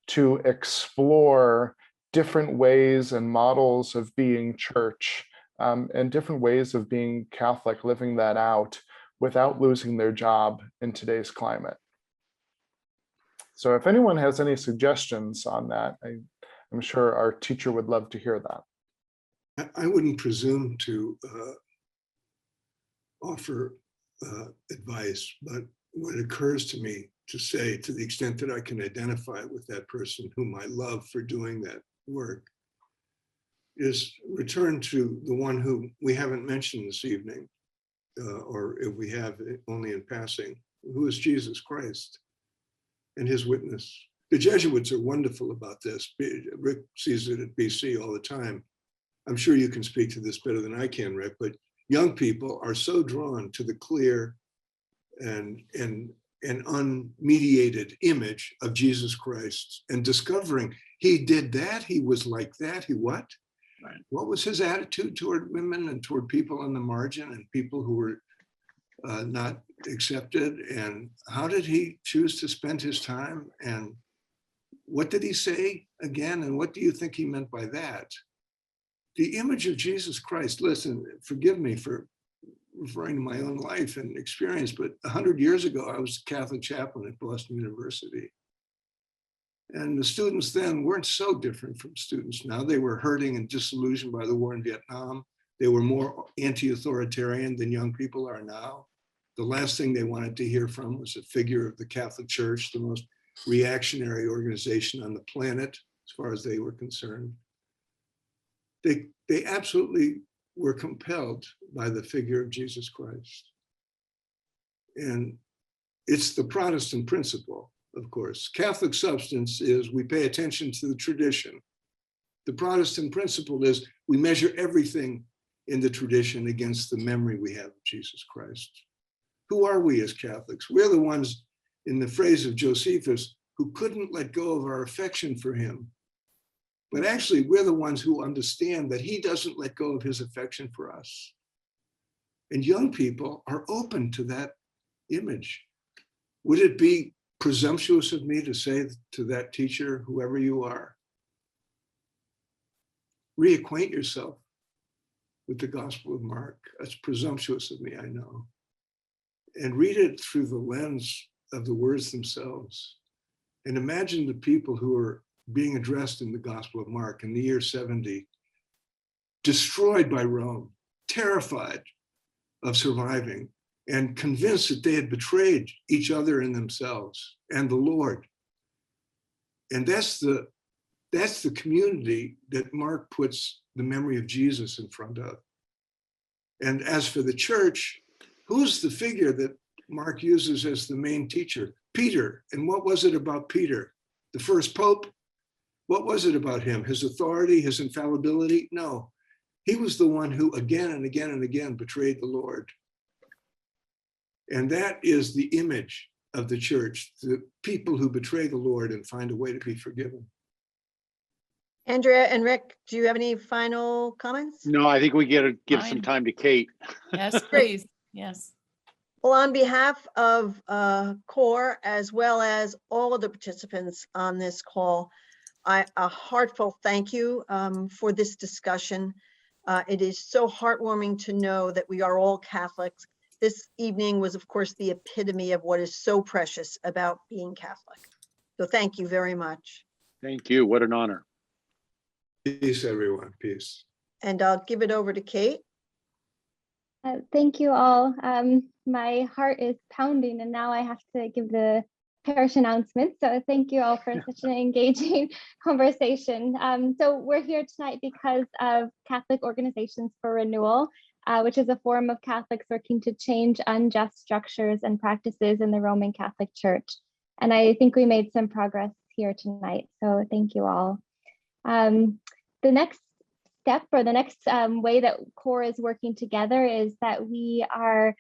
to explore different ways and models of being church and different ways of being Catholic, living that out without losing their job in today's climate? So if anyone has any suggestions on that, I'm sure our teacher would love to hear that. I wouldn't presume to offer advice, but what occurs to me to say, to the extent that I can identify with that person whom I love for doing that work, is return to the one who we haven't mentioned this evening, or if we have, only in passing, who is Jesus Christ and his witness. The Jesuits are wonderful about this. Rick sees it at BC all the time. I'm sure you can speak to this better than I can, Rick, but young people are so drawn to the clear and unmediated image of Jesus Christ, and discovering he did that, he was like that, he what? Right. What was his attitude toward women and toward people on the margin and people who were not accepted? And how did he choose to spend his time? And what did he say again? And what do you think he meant by that? The image of Jesus Christ, listen, forgive me for referring to my own life and experience, but 100 years ago, I was a Catholic chaplain at Boston University. And the students then weren't so different from students now. They were hurting and disillusioned by the war in Vietnam. They were more anti-authoritarian than young people are now. The last thing they wanted to hear from was a figure of the Catholic Church, the most reactionary organization on the planet, as far as they were concerned. They absolutely were compelled by the figure of Jesus Christ. And it's the Protestant principle, of course. Catholic substance is we pay attention to the tradition. The Protestant principle is we measure everything in the tradition against the memory we have of Jesus Christ. Who are we as Catholics? We're the ones, in the phrase of Josephus, who couldn't let go of our affection for him. But actually, we're the ones who understand that he doesn't let go of his affection for us. And young people are open to that image. Would it be presumptuous of me to say to that teacher, whoever you are, reacquaint yourself with the Gospel of Mark? That's presumptuous of me, I know. And read it through the lens of the words themselves. And imagine the people who are being addressed in the Gospel of Mark in the year 70, destroyed by Rome, terrified of surviving, and convinced that they had betrayed each other and themselves and the Lord. And that's the community that Mark puts the memory of Jesus in front of. And as for the church, who's the figure that Mark uses as the main teacher? Peter. And what was it about Peter? The first pope? What was it about him? His authority, his infallibility? No, he was the one who again and again and again betrayed the Lord. And that is the image of the church, the people who betray the Lord and find a way to be forgiven. Andrea and Rick, do you have any final comments? No, I think we get to give some Fine. time to Kate. Yes, please. Yes. Well, on behalf of COR, as well as all of the participants on this call, a heartfelt thank you for this discussion. It is so heartwarming to know that we are all Catholics. This evening was, of course, the epitome of what is so precious about being Catholic. So thank you very much. Thank you. What an honor. Peace, everyone. Peace. And I'll give it over to Kate. Thank you all. My heart is pounding and now I have to give the parish announcement. So thank you all for such an engaging conversation. So we're here tonight because of Catholic Organizations for Renewal, which is a forum of Catholics working to change unjust structures and practices in the Roman Catholic Church. And I think we made some progress here tonight. So thank you all. The next step, or the next way that COR is working together, is that we are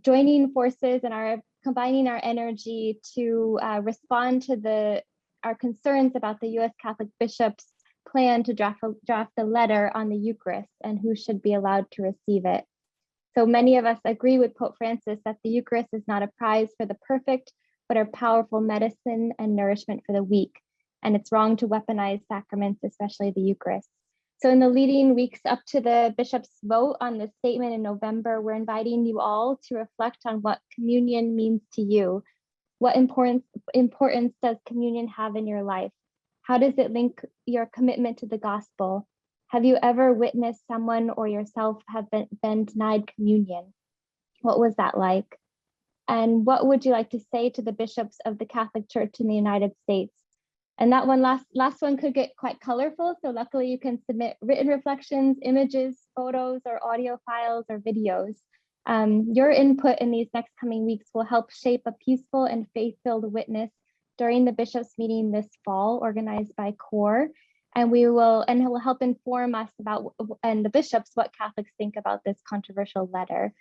joining forces and are combining our energy to respond to our concerns about the U.S. Catholic bishops' plan to draft a letter on the Eucharist and who should be allowed to receive it. So many of us agree with Pope Francis that the Eucharist is not a prize for the perfect, but a powerful medicine and nourishment for the weak. And it's wrong to weaponize sacraments, especially the Eucharist. So in the leading weeks up to the bishop's vote on the statement in November, we're inviting you all to reflect on what communion means to you. What importance does communion have in your life? How does it link your commitment to the gospel? Have you ever witnessed someone or yourself have been denied communion? What was that like? And what would you like to say to the bishops of the Catholic Church in the United States? And that one last one could get quite colorful. So luckily you can submit written reflections, images, photos, or audio files or videos. Your input in these next coming weeks will help shape a peaceful and faith-filled witness during the bishops' meeting this fall, organized by COR. And it will help inform us about, and the bishops, what Catholics think about this controversial letter.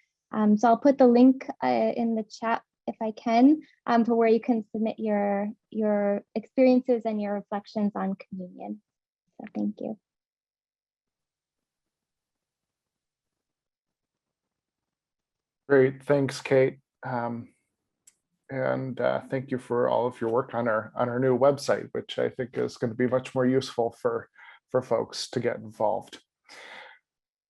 So I'll put the link in the chat if I can, for where you can submit your experiences and your reflections on communion. So thank you. Great, thanks, Kate. And thank you for all of your work on our new website, which I think is going to be much more useful for folks to get involved.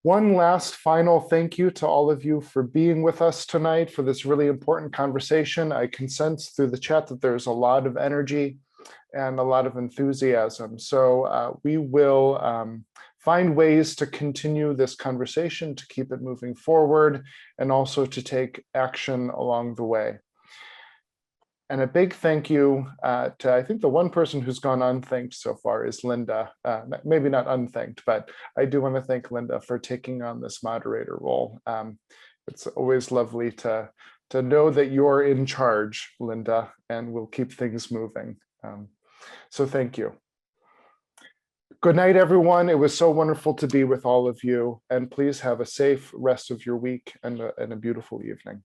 One last final thank you to all of you for being with us tonight for this really important conversation. I can sense through the chat that there's a lot of energy and a lot of enthusiasm. So we will find ways to continue this conversation, to keep it moving forward, and also to take action along the way. And a big thank you to, I think the one person who's gone unthanked so far is Linda. Maybe not unthanked, but I do want to thank Linda for taking on this moderator role. It's always lovely to know that you're in charge, Linda, and we'll keep things moving. So thank you. Good night, everyone. It was so wonderful to be with all of you, and please have a safe rest of your week and a beautiful evening.